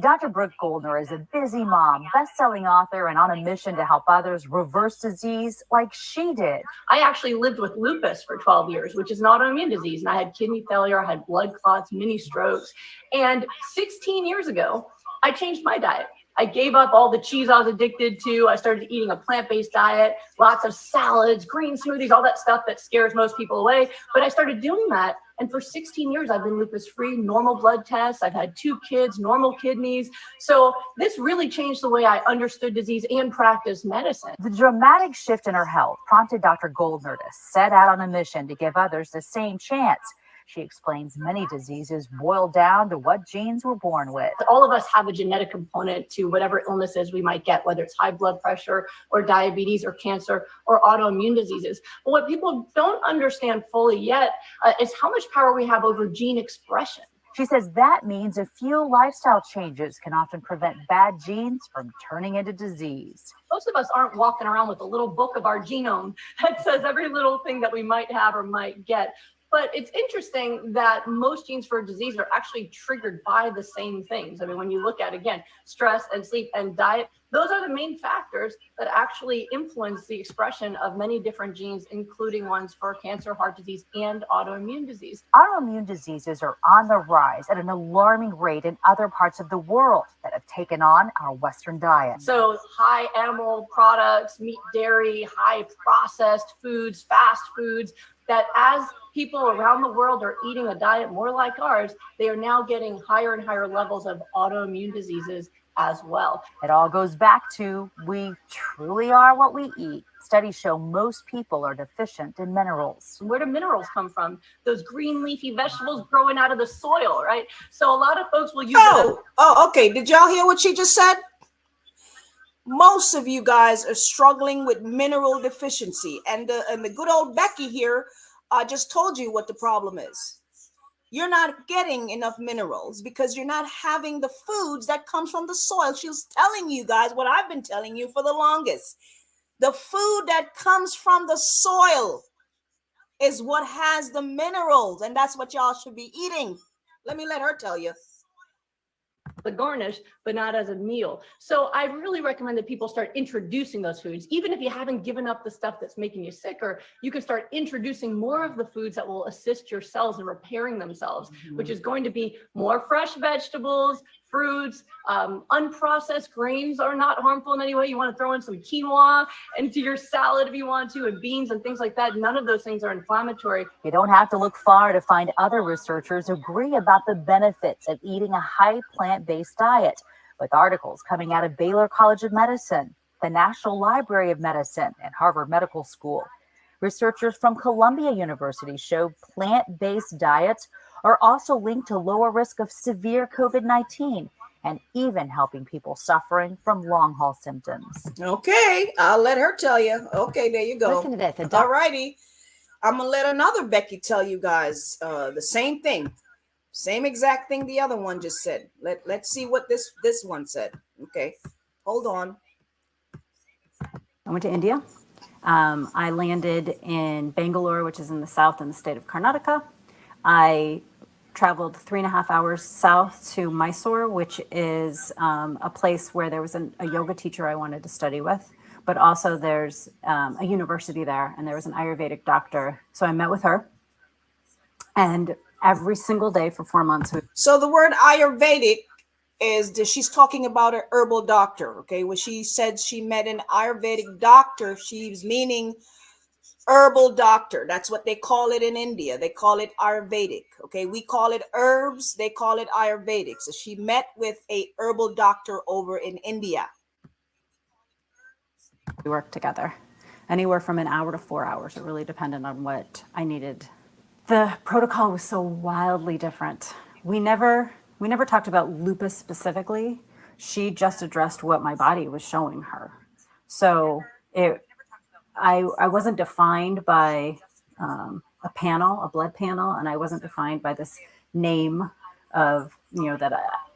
Dr. Brooke Goldner is a busy mom, best-selling author, and on a mission to help others reverse disease like she did. I actually lived with lupus for 12 years, which is an autoimmune disease. And I had kidney failure, I had blood clots, mini strokes. And 16 years ago, I changed my diet. I gave up all the cheese I was addicted to. I started eating a plant-based diet, lots of salads, green smoothies, all that stuff that scares most people away. But I started doing that. And for 16 years, I've been lupus-free, normal blood tests. I've had 2 kids, normal kidneys. So this really changed the way I understood disease and practiced medicine. The dramatic shift in her health prompted Dr. Goldner to set out on a mission to give others the same chance. She explains many diseases boil down to what genes we're born with. All of us have a genetic component to whatever illnesses we might get, whether it's high blood pressure or diabetes or cancer or autoimmune diseases. But what people don't understand fully yet is how much power we have over gene expression. She says that means a few lifestyle changes can often prevent bad genes from turning into disease. Most of us aren't walking around with a little book of our genome that says every little thing that we might have or might get. But it's interesting that most genes for a disease are actually triggered by the same things. I mean, when you look at, again, stress and sleep and diet, those are the main factors that actually influence the expression of many different genes, including ones for cancer, heart disease, and autoimmune disease. Autoimmune diseases are on the rise at an alarming rate in other parts of the world that have taken on our Western diet. So high animal products, meat, dairy, high processed foods, fast foods, that as people around the world are eating a diet more like ours, they are now getting higher and higher levels of autoimmune diseases as well. It all goes back to we truly are what we eat. Studies show most people are deficient in minerals. Where do minerals come from? Those green leafy vegetables growing out of the soil, right? So a lot of folks will use okay. Did y'all hear what she just said? Most of you guys are struggling with mineral deficiency, and the good old Becky here just told you what the problem is. You're not getting enough minerals because you're not having the foods that comes from the soil. She's telling you guys what I've been telling you for the longest. The food that comes from the soil is what has the minerals, and that's what y'all should be eating. Let her tell you. The garnish, but not as a meal. So I really recommend that people start introducing those foods, even if you haven't given up the stuff that's making you sicker. You can start introducing more of the foods that will assist your cells in repairing themselves, which is going to be more fresh vegetables, fruits, unprocessed grains are not harmful in any way. You want to throw in some quinoa into your salad if you want to, and beans and things like that. None of those things are inflammatory. You don't have to look far to find other researchers agree about the benefits of eating a high plant-based diet, with articles coming out of Baylor College of Medicine, the National Library of Medicine, and Harvard Medical School. Researchers from Columbia University show plant-based diets are also linked to lower risk of severe COVID-19 and even helping people suffering from long-haul symptoms. Okay, I'll let her tell you. Okay, there you go. Listen to this. All righty. I'm going to let another Becky tell you guys the same thing. Same exact thing the other one just said. Let's see what this one said. Okay, hold on. I went to India. I landed in Bangalore, which is in the south in the state of Karnataka. I traveled 3.5 hours south to Mysore, which is a place where there was a yoga teacher I wanted to study with, but also there's a university there, and there was an Ayurvedic doctor. So I met with her, and every single day for 4 months. So the word Ayurvedic is she's talking about an herbal doctor. Okay, when she said she met an Ayurvedic doctor, she's meaning herbal doctor. That's what they call it in India. They call it Ayurvedic. Okay, we call it herbs, they call it Ayurvedic. So she met with a herbal doctor over in India. We worked together anywhere from an hour to 4 hours. It really depended on what I needed. The protocol was so wildly different. We never talked about lupus specifically. She just addressed what my body was showing her. So I wasn't defined by a blood panel, and I wasn't defined by this name of, that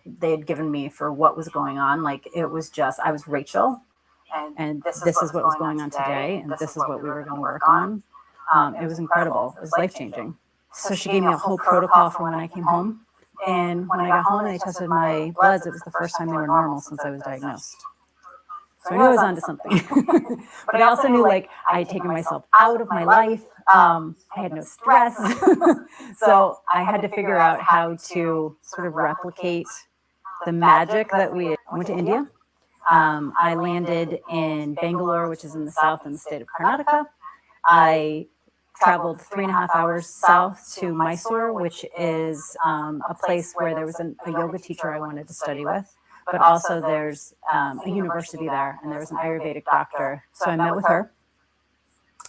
they had given me for what was going on. Like, it was just, I was Rachel, and this is what was going on today, and this is what we were going to work on. It was incredible. It was life-changing. So she gave me a whole protocol for when I came home. And when I got home and they tested my bloods, it was the first time they were normal since I was diagnosed. So I knew I was onto something. But I also knew, I had taken myself out of my life. I had no stress. So I had to figure out how to sort of replicate the magic that we went to India. I landed in Bangalore, which is in the south in the state of Karnataka. I traveled 3.5 hours south to Mysore, which is a place where there was a yoga teacher I wanted to study with, but also there's a university there, and there was an Ayurvedic doctor. So I met with her,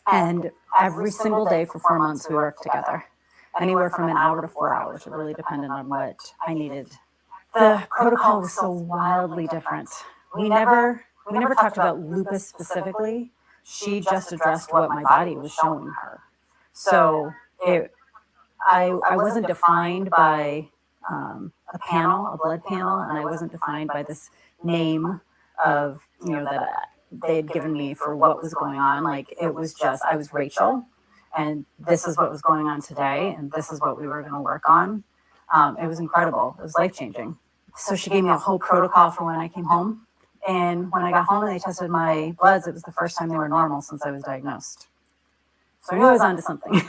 and every single day for 4 months we worked together, anywhere from an hour to 4 hours. It really depended on what I needed. The protocol was so wildly different. We never talked about lupus specifically. She just addressed what my body was showing her. So I wasn't defined by a blood panel, and I wasn't defined by this name of, that they had given me for what was going on. Like, it was just, I was Rachel, and this is what was going on today, and this is what we were going to work on. It was incredible. It was life-changing. So she gave me a whole protocol for when I came home. And when I got home and they tested my bloods, it was the first time they were normal since I was diagnosed. So I knew I was onto something.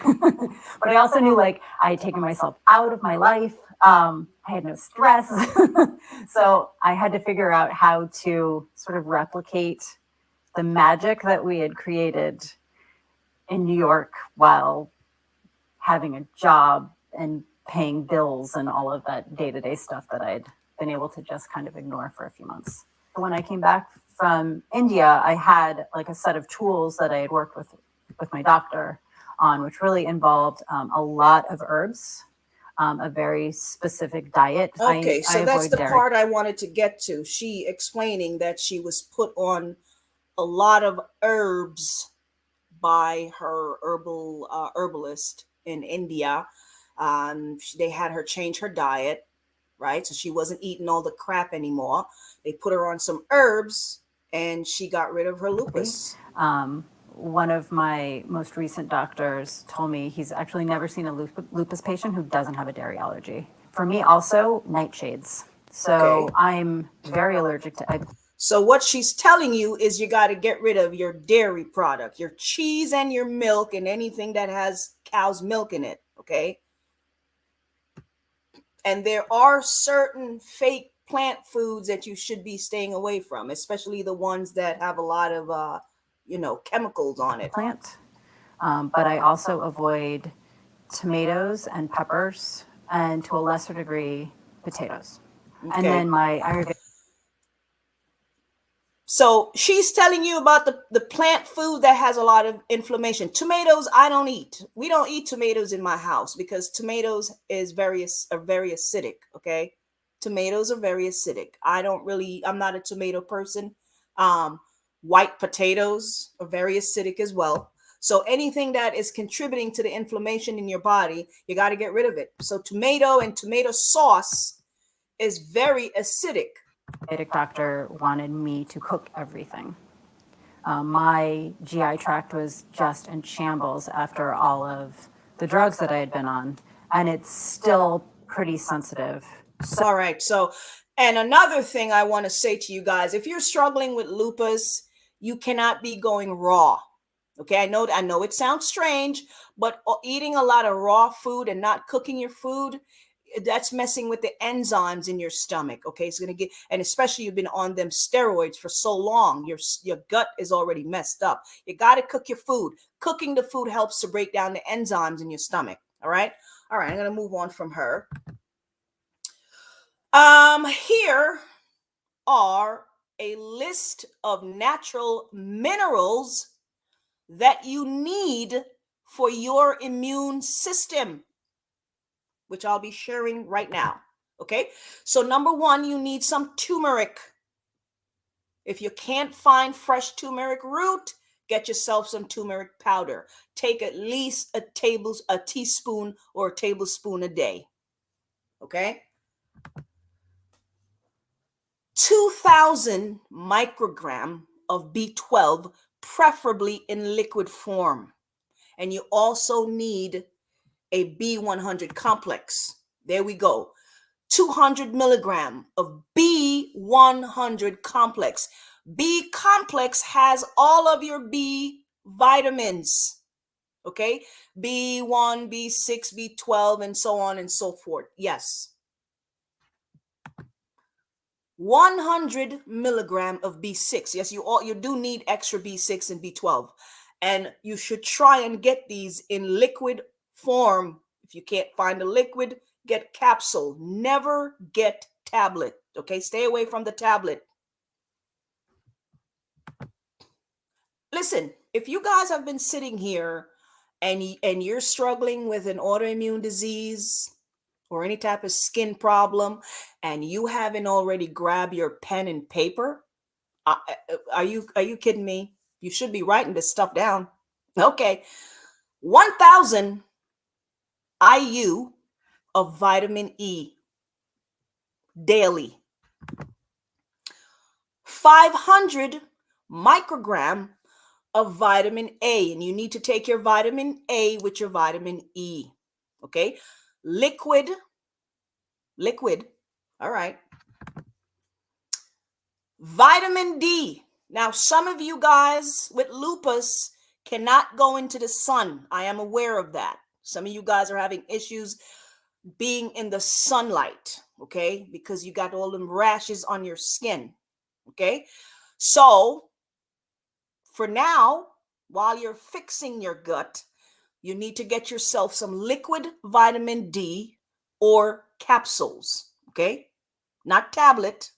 But I also knew, like, I had taken myself out of my life. I had no stress. So I had to figure out how to sort of replicate the magic that we had created in New York while having a job and paying bills and all of that day-to-day stuff that I'd been able to just kind of ignore for a few months. When I came back from India, I had like a set of tools that I had worked with my doctor on, which really involved a lot of herbs, a very specific diet. Okay, so I that's avoid the dairy. part I wanted to get to. She explaining that she was put on a lot of herbs by her herbalist in India. They had her change her diet, right? So she wasn't eating all the crap anymore. They put her on some herbs and she got rid of her lupus. One of my most recent doctors told me he's actually never seen a lupus patient who doesn't have a dairy allergy. For me, also, nightshades. So Okay. I'm very allergic to egg. So what she's telling you is you got to get rid of your dairy product, your cheese and your milk and anything that has cow's milk in it, okay? And there are certain fake plant foods that you should be staying away from, especially the ones that have a lot of, chemicals on it. Plant. But I also avoid tomatoes and peppers, and to a lesser degree, potatoes. Okay. And then my Ayurvedic. So she's telling you about the plant food that has a lot of inflammation. Tomatoes, I don't eat. We don't eat tomatoes in my house because tomatoes are very acidic, okay? Tomatoes are very acidic. I'm not a tomato person. White potatoes are very acidic as well. So anything that is contributing to the inflammation in your body, you got to get rid of it. So tomato and tomato sauce is very acidic. Doctor wanted me to cook everything. My GI tract was just in shambles after all of the drugs that I had been on, and it's still pretty sensitive. All right. So, and another thing I want to say to you guys, if you're struggling with lupus, you cannot be going raw. Okay. I know it sounds strange, but eating a lot of raw food and not cooking your food, that's messing with the enzymes in your stomach. Okay. It's going to get, and especially you've been on them steroids for so long, your gut is already messed up. You got to cook your food. Cooking the food helps to break down the enzymes in your stomach. All right. All right. I'm going to move on from her. Here are a list of natural minerals that you need for your immune system, which I'll be sharing right now. Okay. So number one, you need some turmeric. If you can't find fresh turmeric root, get yourself some turmeric powder. Take at least a teaspoon or a tablespoon a day. Okay. 2,000 microgram of B12, preferably in liquid form. And you also need a B100 complex. There we go. 200 milligram of B100 complex. B complex has all of your B vitamins. Okay? B1, B6, B12, and so on and so forth. Yes. 100 milligram of B6. Yes, you do need extra B6 and B12. And you should try and get these in liquid form. If you can't find a liquid, get capsule. Never get tablet. Okay, stay away from the tablet. Listen, if you guys have been sitting here and you're struggling with an autoimmune disease or any type of skin problem, and you haven't already grabbed your pen and paper, are you kidding me? You should be writing this stuff down. Okay. 1,000 IU of vitamin E daily. 500 microgram of vitamin A, and you need to take your vitamin A with your vitamin E. Okay, liquid. All right. Vitamin D. Now, some of you guys with lupus cannot go into the sun. I am aware of that. Some of you guys are having issues being in the sunlight, okay? Because you got all them rashes on your skin, okay? So, for now, while you're fixing your gut, you need to get yourself some liquid vitamin D or capsules, okay? Not tablet,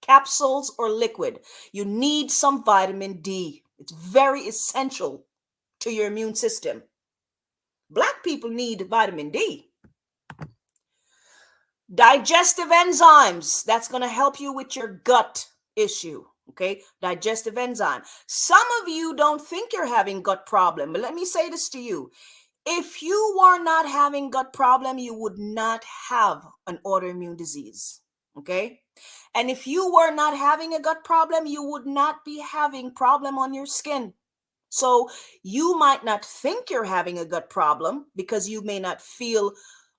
capsules or liquid. You need some vitamin D. It's very essential to your immune system. Black people need vitamin D. Digestive enzymes, that's going to help you with your gut issue, okay? Digestive enzyme. Some of you don't think you're having gut problem, but let me say this to you. If you were not having gut problem, you would not have an autoimmune disease, okay? And if you were not having a gut problem, you would not be having problem on your skin. So you might not think you're having a gut problem because you may not feel,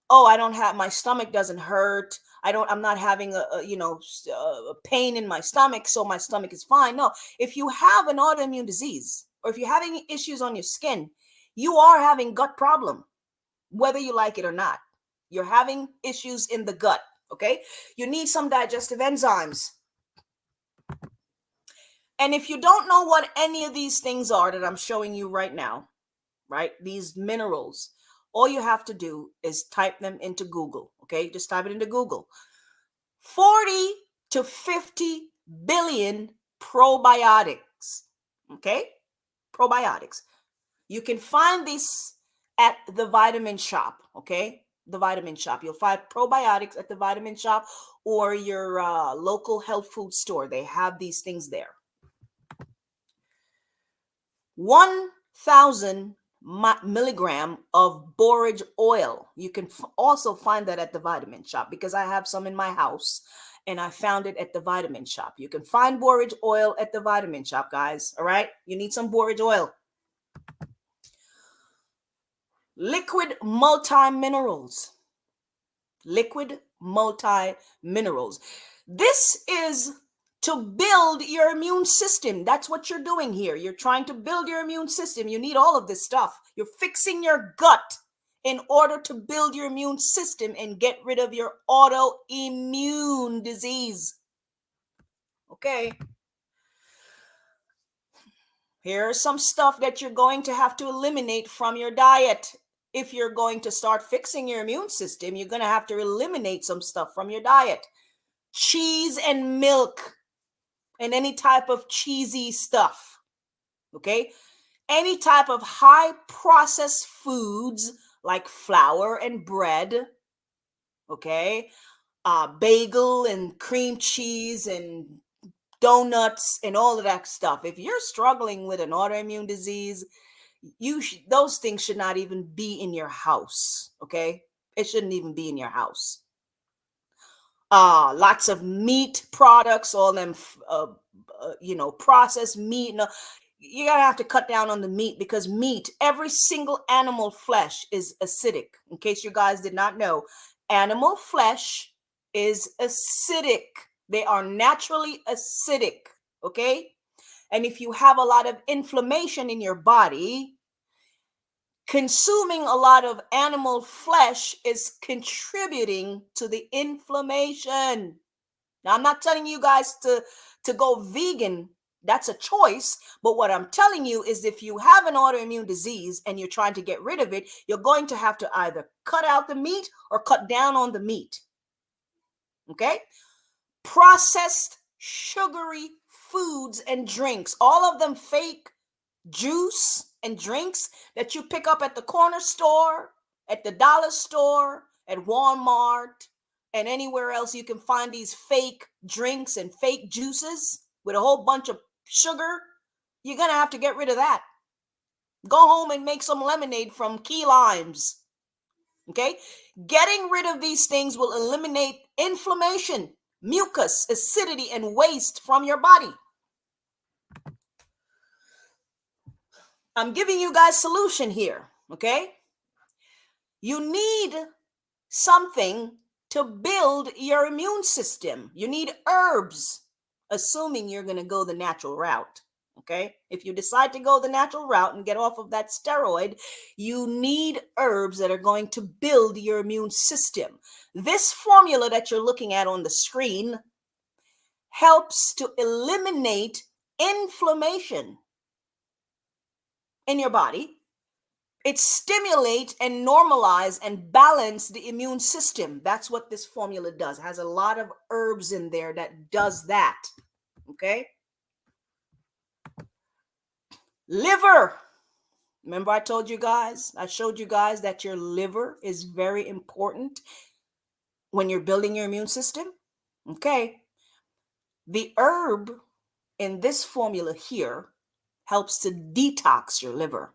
oh, I don't have, my stomach doesn't hurt. I'm not having a pain in my stomach, so my stomach is fine. No, if you have an autoimmune disease or if you're having issues on your skin, you are having gut problem, whether you like it or not. You're having issues in the gut, okay? You need some digestive enzymes. And if you don't know what any of these things are that I'm showing you right now, right, these minerals, all you have to do is type them into Google, okay? Just type it into Google. 40 to 50 billion probiotics, okay? Probiotics. You can find this at the vitamin shop, okay? The vitamin shop. You'll find probiotics at the vitamin shop or your local health food store. They have these things there. 1,000 milligram of borage oil. You can also find that at the vitamin shop because I have some in my house and I found it at the vitamin shop. You can find borage oil at the vitamin shop, guys. All right. You need some borage oil. Liquid multi-minerals. Liquid multi-minerals. This is to build your immune system. That's what you're doing here. You're trying to build your immune system. You need all of this stuff. You're fixing your gut in order to build your immune system and get rid of your autoimmune disease. Okay. Here's some stuff that you're going to have to eliminate from your diet. If you're going to start fixing your immune system, you're going to have to eliminate some stuff from your diet. Cheese and milk and any type of cheesy stuff, okay? Any type of high processed foods like flour and bread, okay? Bagel and cream cheese and donuts and all of that stuff. If you're struggling with an autoimmune disease, those things should not even be in your house, okay? It shouldn't even be in your house. Lots of meat products, all them, processed meat. No, you're gonna have to cut down on the meat because meat, every single animal flesh is acidic. In case you guys did not know, animal flesh is acidic. They are naturally acidic, okay? And if you have a lot of inflammation in your body, consuming a lot of animal flesh is contributing to the inflammation. Now, I'm not telling you guys to go vegan. That's a choice. But what I'm telling you is if you have an autoimmune disease and you're trying to get rid of it, you're going to have to either cut out the meat or cut down on the meat. Okay? Processed sugary foods and drinks, all of them fake juice and drinks that you pick up at the corner store, at the dollar store, at Walmart, and anywhere else you can find these fake drinks and fake juices with a whole bunch of sugar. You're going to have to get rid of that. Go home and make some lemonade from key limes. Okay? Getting rid of these things will eliminate inflammation, mucus, acidity, and waste from your body. I'm giving you guys solution here, okay? You need something to build your immune system. You need herbs, assuming you're going to go the natural route, okay? If you decide to go the natural route and get off of that steroid, you need herbs that are going to build your immune system. This formula that you're looking at on the screen helps to eliminate inflammation in your body. It stimulates and normalize and balance the immune system. That's what this formula does. It has a lot of herbs in there that does that. Okay? Liver. Remember I showed you guys that your liver is very important when you're building your immune system. Okay? The herb in this formula here helps to detox your liver.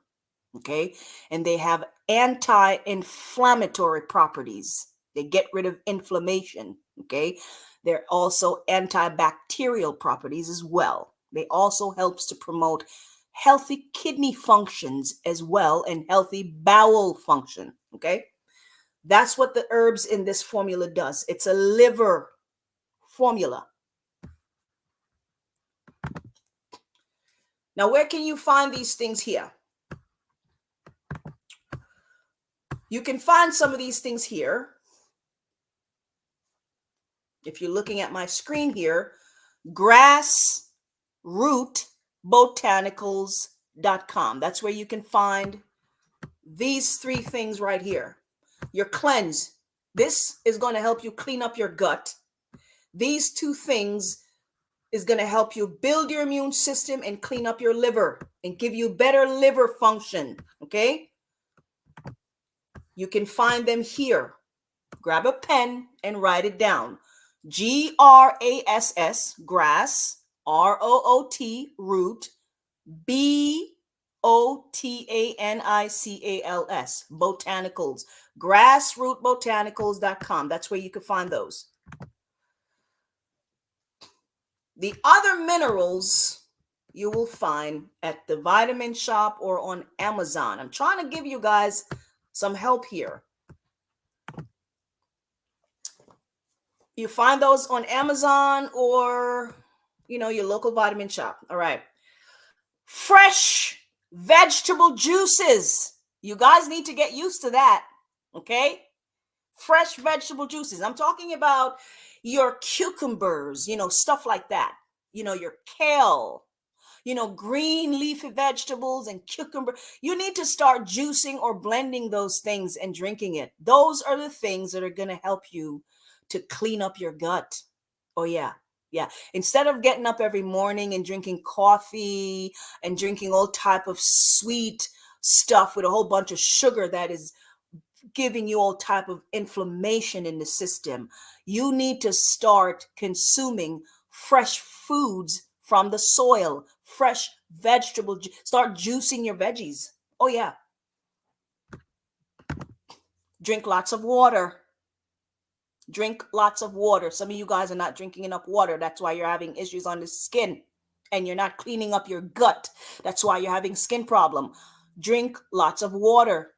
Okay, and they have anti-inflammatory properties. They get rid of inflammation. Okay, they're also antibacterial properties as well. They also helps to promote healthy kidney functions as well and healthy bowel function. Okay, that's what the herbs in this formula does. It's a liver formula. Now, where can you find these things here? You can find some of these things here. If you're looking at my screen here, grassrootbotanicals.com. That's where you can find these three things right here. Your cleanse. This is going to help you clean up your gut. These two things is going to help you build your immune system and clean up your liver and give you better liver function. Okay? You can find them here. Grab a pen and write it down. GRASS, grass, ROOT, root, BOTANICALS, botanicals, grassrootbotanicals.com. That's where you can find those. The other minerals you will find at the vitamin shop or on Amazon. I'm trying to give you guys some help here. You find those on Amazon or, your local vitamin shop. All right. Fresh vegetable juices. You guys need to get used to that. Okay. Fresh vegetable juices. I'm talking about your cucumbers, stuff like that. Your kale, green leafy vegetables and cucumber. You need to start juicing or blending those things and drinking it. Those are the things that are going to help you to clean up your gut. Oh, yeah. Yeah. Instead of getting up every morning and drinking coffee and drinking all type of sweet stuff with a whole bunch of sugar that is giving you all type of inflammation in the system, you need to start consuming fresh foods from the soil, fresh vegetable. Start juicing your veggies. Oh, yeah. Drink lots of water. Drink lots of water. Some of you guys are not drinking enough water. That's why you're having issues on the skin and you're not cleaning up your gut. That's why you're having skin problem. Drink lots of water.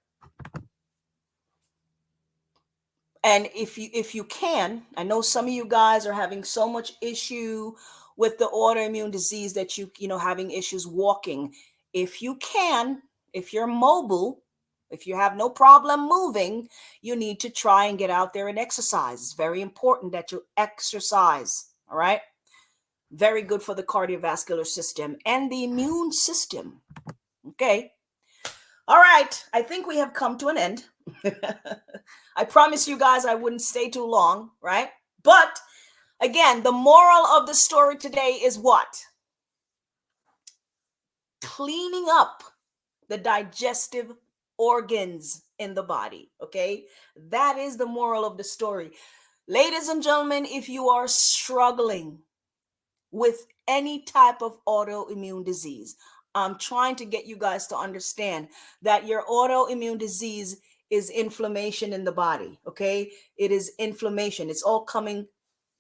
And if you can, I know some of you guys are having so much issue with the autoimmune disease that you having issues walking. If you can, if you're mobile, if you have no problem moving, you need to try and get out there and exercise. It's very important that you exercise. All right. Very good for the cardiovascular system and the immune system. Okay. All right. I think we have come to an end. I promise you guys I wouldn't stay too long, right? But again, the moral of the story today is what? Cleaning up the digestive organs in the body, okay? That is the moral of the story. Ladies and gentlemen, if you are struggling with any type of autoimmune disease, I'm trying to get you guys to understand that your autoimmune disease is inflammation in the body, okay? It is inflammation. It's all coming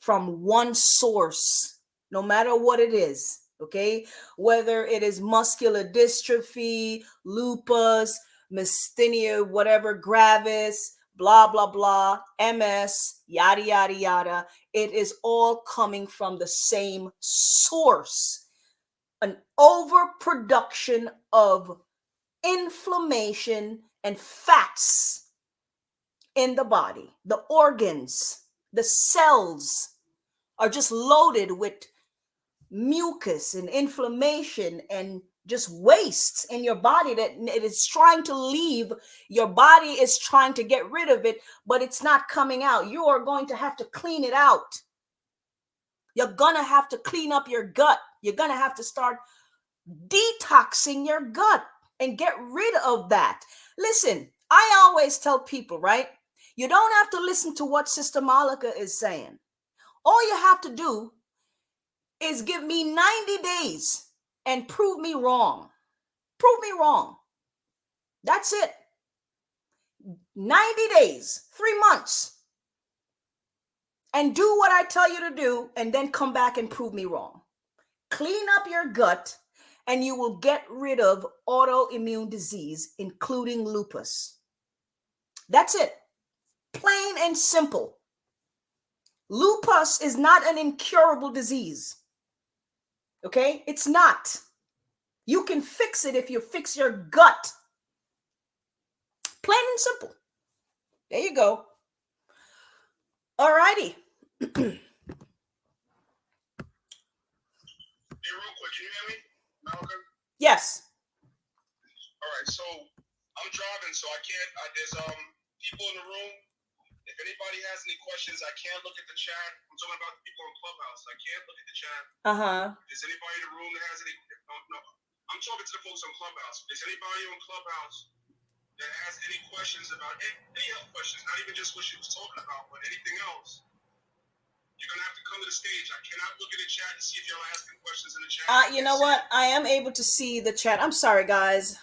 from one source, no matter what it is, Okay, whether it is muscular dystrophy, lupus, myasthenia, whatever, gravis, blah, blah, blah, MS, yada, yada, yada, it is all coming from the same source, an overproduction of inflammation and fats in the body. The organs, the cells are just loaded with mucus and inflammation and just wastes in your body that it is trying to leave. Your body is trying to get rid of it, but it's not coming out. You are going to have to clean it out. You're going to have to clean up your gut. You're going to have to start detoxing your gut and get rid of that. Listen, I always tell people, right? You don't have to listen to what Sister Malika is saying. All you have to do is give me 90 days and prove me wrong. Prove me wrong. That's it. 90 days, 3 months. And do what I tell you to do, and then come back and prove me wrong. Clean up your gut, and you will get rid of autoimmune disease, including lupus. That's it. Plain and simple. Lupus is not an incurable disease. Okay? It's not. You can fix it if you fix your gut. Plain and simple. There you go. All righty. Hey, real quick, can you hear me, Malcolm? Yes. All right, so I'm driving, so I can't. There's people in the room. If anybody has any questions, I can't look at the chat. I'm talking about the people on Clubhouse. I can't look at the chat. If there's anybody in the room that has any, no, I'm talking to the folks on Clubhouse. If there's anybody on Clubhouse that has any questions about any health questions, not even just what she was talking about, but anything else, you're gonna have to come to the stage. I cannot look at the chat to see if y'all asking questions in the chat. You know what? I am able to see the chat. I'm sorry, guys.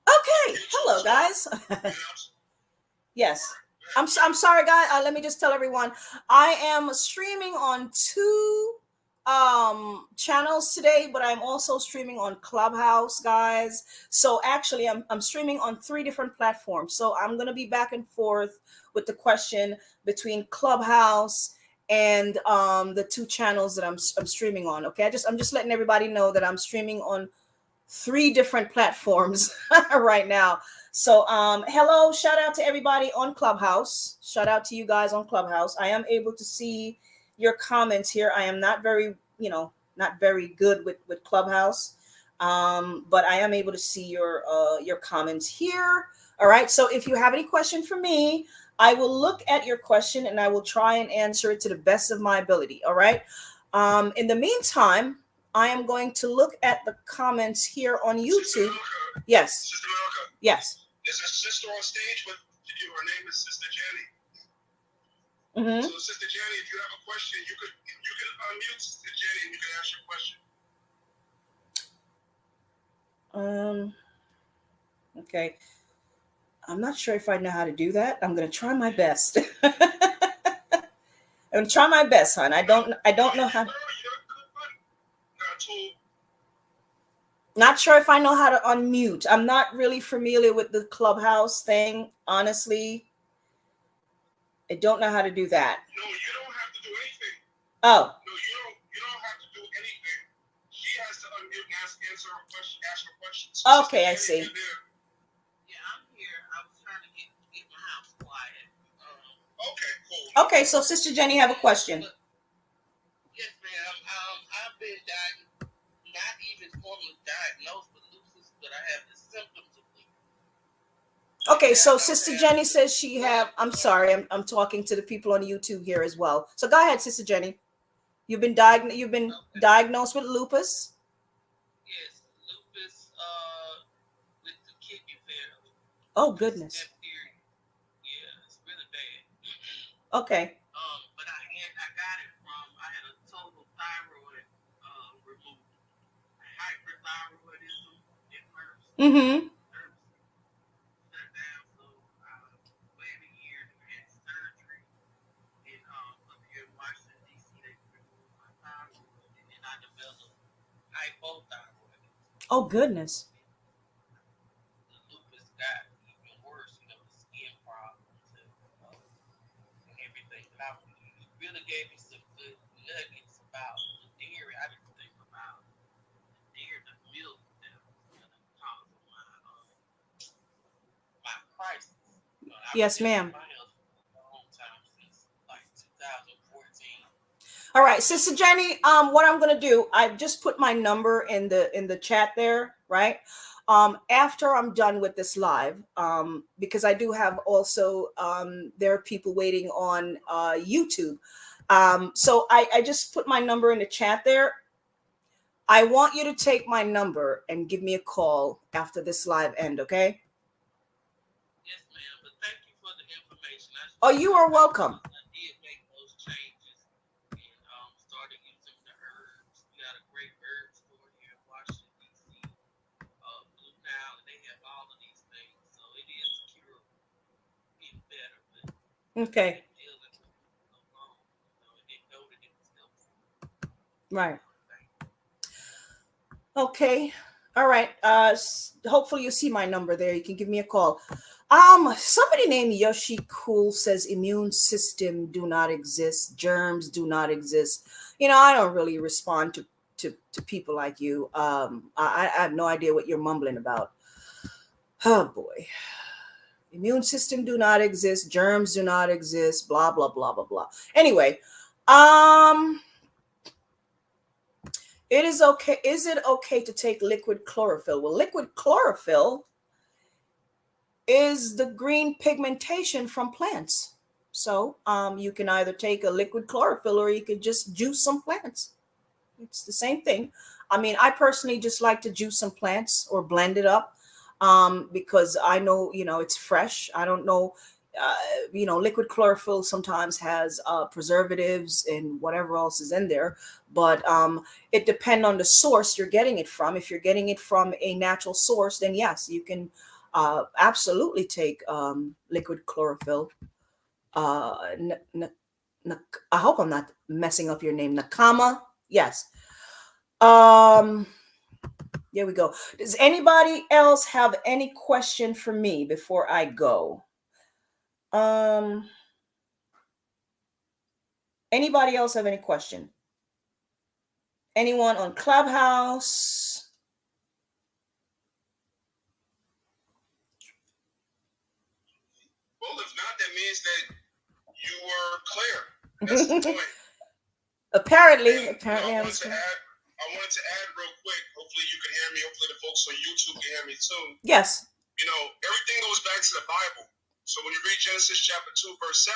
Okay. Hello, guys. Yes. I'm sorry, guys. Let me just tell everyone. I am streaming on 2 channels today, but I'm also streaming on Clubhouse, guys. So actually I'm streaming on 3 different platforms. So I'm going to be back and forth with the question between Clubhouse and the 2 channels that I'm streaming on. Okay, I'm just letting everybody know that I'm streaming on 3 different platforms right now. So hello, shout out to everybody on Clubhouse. Shout out to you guys on Clubhouse. I am able to see your comments here. I am not very, not very good with Clubhouse, but I am able to see your comments here. All right. So if you have any question for me, I will look at your question and I will try and answer it to the best of my ability. All right. In the meantime, I am going to look at the comments here on YouTube. Yes. Sister Malika. Yes. There's a sister on stage with you. Her name is Sister Jenny. So, Sister Jenny, if you have a question, you can unmute Sister Jenny and you can ask your question. Okay. I'm not sure if I know how to do that. I'm going to try my best. I'm going to try my best, hon. I don't know how. Not sure if I know how to unmute. I'm not really familiar with the Clubhouse thing, honestly. I don't know how to do that. No, you don't have to do anything. Oh. No, you don't have to do anything. She has to unmute and answer her question, ask her questions. Okay, I see. Yeah, I'm here. I was trying to get my house quiet. Okay, cool. Okay, so Sister Jenny, have a question. Yes, ma'am. I've been not even formally diagnosed with lupus, but I have the symptoms of lupus. Okay, so Sister Jenny says she have. I'm sorry, I'm talking to the people on YouTube here as well. So go ahead, Sister Jenny. You've been diagnosed with lupus. Yes, lupus. With the kidney failure. Oh goodness. Yeah, it's really bad. Okay. But I got it from. I had a total thyroid removed. Hyperthyroidism at first. hypothyroid. Oh, goodness. The lupus got even worse, the skin problems and everything. But you really gave me some good nuggets about the dairy. I didn't think about the dairy, the milk that was going to cause my crisis. Yes, ma'am. My health for a long time since like 2014. All right, Sister Jenny, what I'm gonna do, I've just put my number in the chat there, right? After I'm done with this live, because I do have also there are people waiting on YouTube. So I just put my number in the chat there. I want you to take my number and give me a call after this live end, okay? Yes, ma'am, but thank you for the information. Oh, you are welcome. I did make those changes and started using the herbs. We got a great herb store here in Washington, D.C., Blue Now, and they have all of these things. So it is curable, getting better. But Okay. dealing with it so long, I didn't know that it was helpful. Right. Okay. All right. Hopefully you see my number there. You can give me a call. Somebody named Yoshi Cool says immune system do not exist. Germs do not exist. I don't really respond to people like you. I have no idea what you're mumbling about. Oh boy. Immune system do not exist. Germs do not exist. Blah, blah, blah, blah, blah. Anyway, it is okay. Is it okay to take liquid chlorophyll? Well, liquid chlorophyll is the green pigmentation from plants. So you can either take a liquid chlorophyll or you could just juice some plants. It's the same thing. I mean, I personally just like to juice some plants or blend it up because I know, it's fresh. I don't know. Liquid chlorophyll sometimes has preservatives and whatever else is in there, but it depends on the source you're getting it from. If you're getting it from a natural source, then yes, you can absolutely take liquid chlorophyll. I hope I'm not messing up your name, Nakama. Yes. There we go. Does anybody else have any question for me before I go? Anybody else have any question? Anyone on Clubhouse? Well, if not, that means that you were clear. That's the point. Apparently, I wanted to add real quick. Hopefully you can hear me. Hopefully the folks on YouTube can hear me too. Yes. Everything goes back to the Bible. So when you read Genesis chapter 2, verse 7,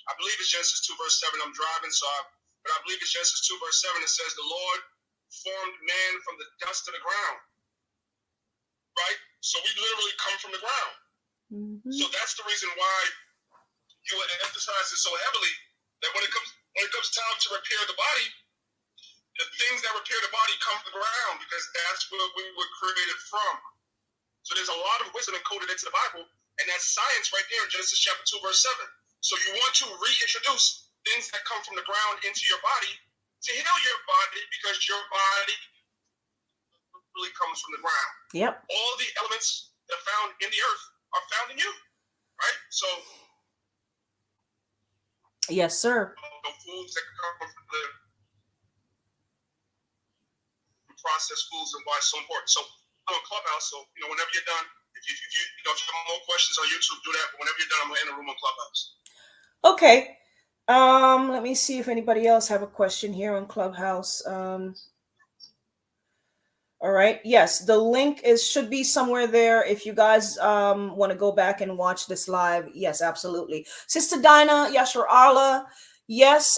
I believe it's Genesis 2, verse 7. I'm driving, but I believe it's Genesis 2, verse 7. It says, the Lord formed man from the dust of the ground. Right? So we literally come from the ground. Mm-hmm. So that's the reason why you would emphasize it so heavily that when it comes time to repair the body, the things that repair the body come from the ground because that's where we were created from. So there's a lot of wisdom encoded into the Bible, and that's science right there in Genesis chapter 2, verse 7. So you want to reintroduce things that come from the ground into your body to heal your body because your body really comes from the ground. Yep. All the elements that are found in the earth are found in you, right? So yes, sir. The foods that come from the processed foods and why it's so important. So I'm on Clubhouse, so whenever you're done, if you have more questions on YouTube, do that. But whenever you're done, I'm in the room on Clubhouse. Okay. Let me see if anybody else have a question here on Clubhouse. All right. Yes, the link should be somewhere there. If you guys want to go back and watch this live, yes, absolutely. Sister Dinah, Yashar Allah, yes,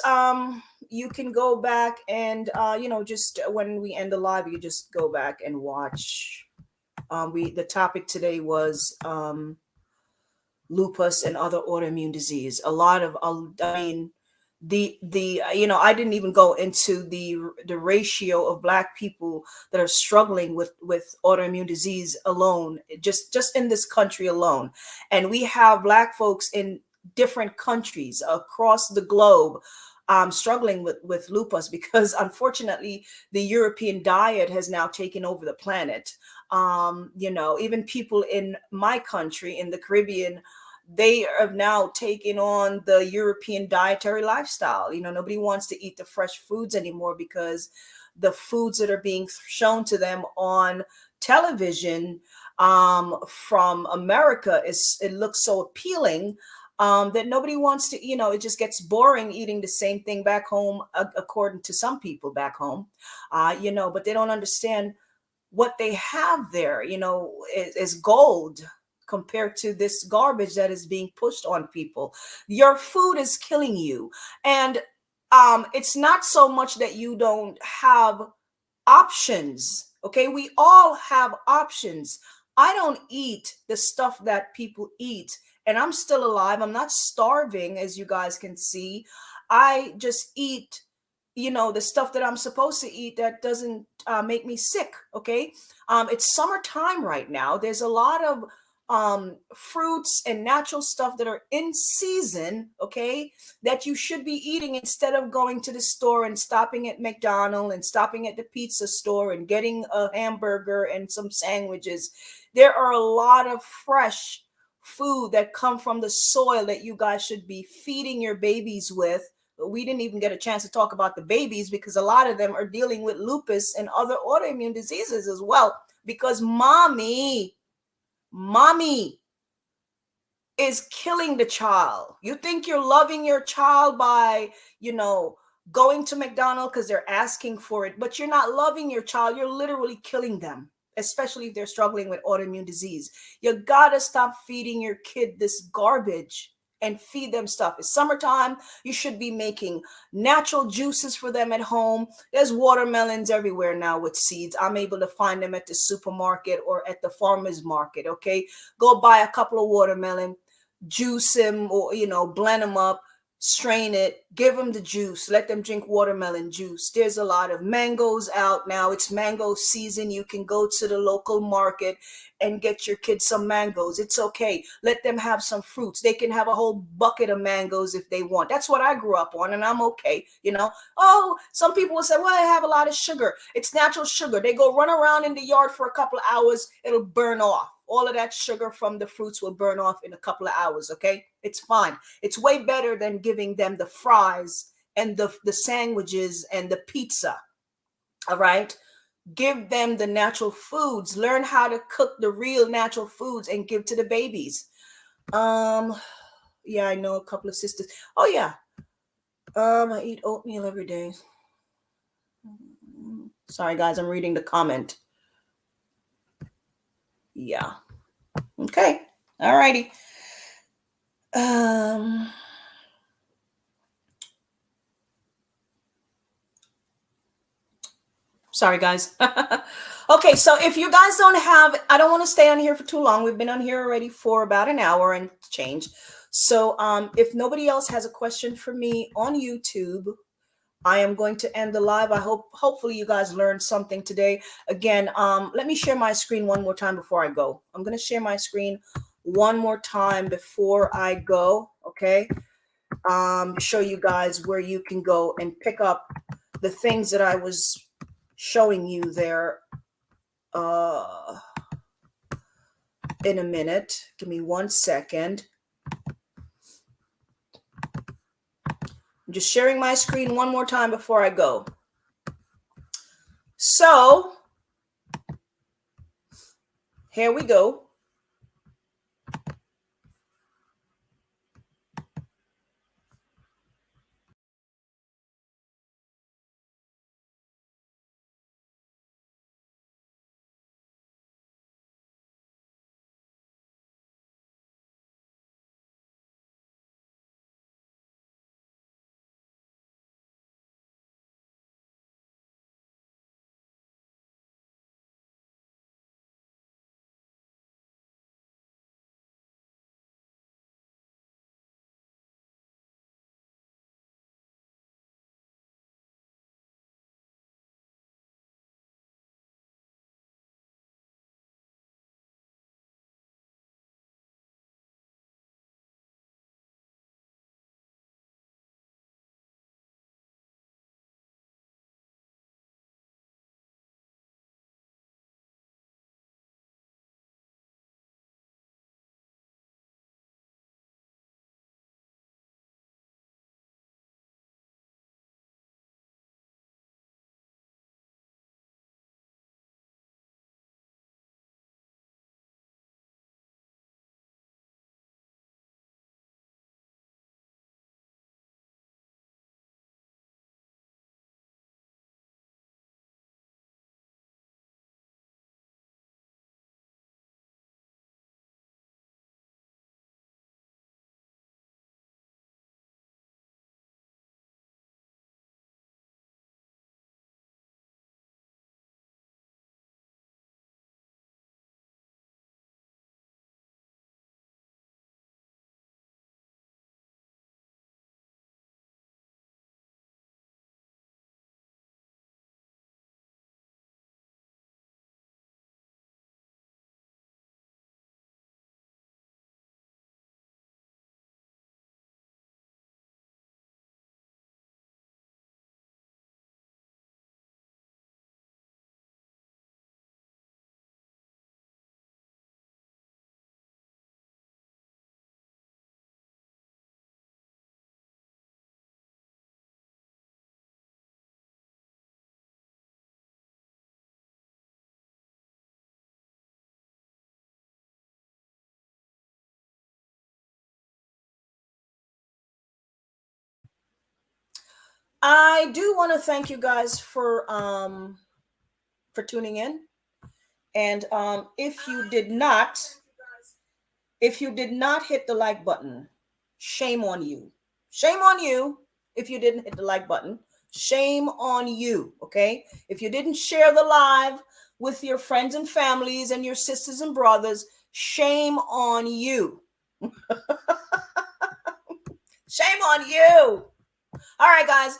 you can go back and just when we end the live, you just go back and watch. The topic today was lupus and other autoimmune disease. A lot of I didn't even go into the ratio of Black people that are struggling with autoimmune disease alone, just in this country alone. And we have Black folks in different countries across the globe struggling with lupus, because unfortunately the European diet has now taken over the planet. Even people in my country, in the Caribbean, they have now taken on the European dietary lifestyle. Nobody wants to eat the fresh foods anymore, because the foods that are being shown to them on television from America, it looks so appealing that nobody wants to, it just gets boring eating the same thing back home, according to some people back home, but they don't understand what they have there, is gold compared to this garbage that is being pushed on people. Your food is killing you. And it's not so much that you don't have options. Okay, we all have options. I don't eat the stuff that people eat, and I'm still alive. I'm not starving, as you guys can see. I just eat, the stuff that I'm supposed to eat that doesn't make me sick. Okay, it's summertime right now. There's a lot of fruits and natural stuff that are in season, okay, that you should be eating, instead of going to the store and stopping at McDonald's and stopping at the pizza store and getting a hamburger and some sandwiches. There are a lot of fresh food that come from the soil that you guys should be feeding your babies with. We didn't even get a chance to talk about the babies, because a lot of them are dealing with lupus and other autoimmune diseases as well, because mommy is killing the child. You think you're loving your child by, going to McDonald's because they're asking for it, but you're not loving your child. You're literally killing them, especially if they're struggling with autoimmune disease. You gotta stop feeding your kid this garbage and feed them stuff. It's summertime. You should be making natural juices for them at home. There's watermelons everywhere now with seeds. I'm able to find them at the supermarket or at the farmer's market. Okay, go buy a couple of watermelon, juice them, or blend them up, strain it, give them the juice, let them drink watermelon juice. There's a lot of mangoes out now. It's mango season. You can go to the local market and get your kids some mangoes. It's okay. Let them have some fruits. They can have a whole bucket of mangoes if they want. That's what I grew up on, and I'm okay. Oh, some people will say, well, I have a lot of sugar. It's natural sugar. They go run around in the yard for a couple of hours. It'll burn off. All of that sugar from the fruits will burn off in a couple of hours, okay? It's fine. It's way better than giving them the fries and the sandwiches and the pizza, all right? Give them the natural foods. Learn how to cook the real natural foods and give to the babies. Yeah, I know a couple of sisters. Oh, yeah. I eat oatmeal every day. Sorry, guys, I'm reading the comment. Yeah. Okay. All righty. Sorry, guys. Okay, so if you guys don't have, I don't want to stay on here for too long. We've been on here already for about an hour and change. So if nobody else has a question for me on YouTube, I am going to end the live. Hopefully you guys learned something today. Again, let me share my screen one more time before I go. I'm going to share my screen one more time before I go, okay? Show you guys where you can go and pick up the things that I was showing you there in a minute. Give me 1 second. I'm just sharing my screen one more time before I go. So here we go. I do want to thank you guys for tuning in. And if you did not hit the like button, shame on you. Shame on you if you didn't hit the like button. Shame on you, okay? If you didn't share the live with your friends and families and your sisters and brothers, shame on you. Shame on you. All right, guys.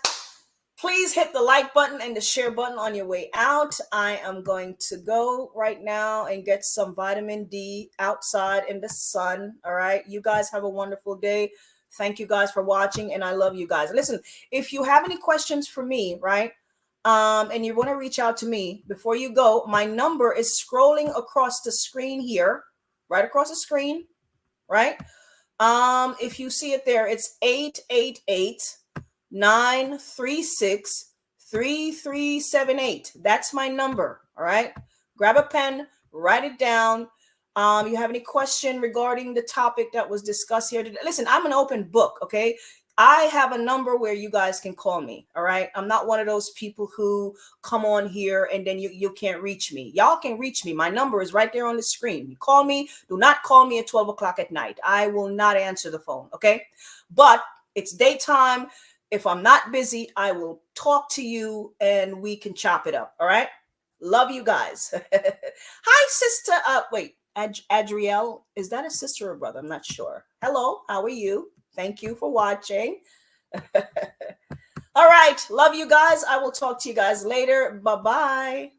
Please hit the like button and the share button on your way out. I am going to go right now and get some vitamin D outside in the sun. All right. You guys have a wonderful day. Thank you guys for watching, and I love you guys. Listen, if you have any questions for me, right, and you want to reach out to me before you go, my number is scrolling across the screen here, right across the screen, right? If you see it there, it's 888-936-3378. That's my number. All right. Grab a pen, write it down. You have any question regarding the topic that was discussed here today? Listen, I'm an open book. Okay. I have a number where you guys can call me. All right. I'm not one of those people who come on here and then you can't reach me. Y'all can reach me. My number is right there on the screen. You call me. Do not call me at 12 o'clock at night. I will not answer the phone. Okay. But it's daytime. If I'm not busy, I will talk to you and we can chop it up. All right. Love you guys. Hi, sister. Wait, Adrielle. Is that a sister or brother? I'm not sure. Hello. How are you? Thank you for watching. All right. Love you guys. I will talk to you guys later. Bye-bye.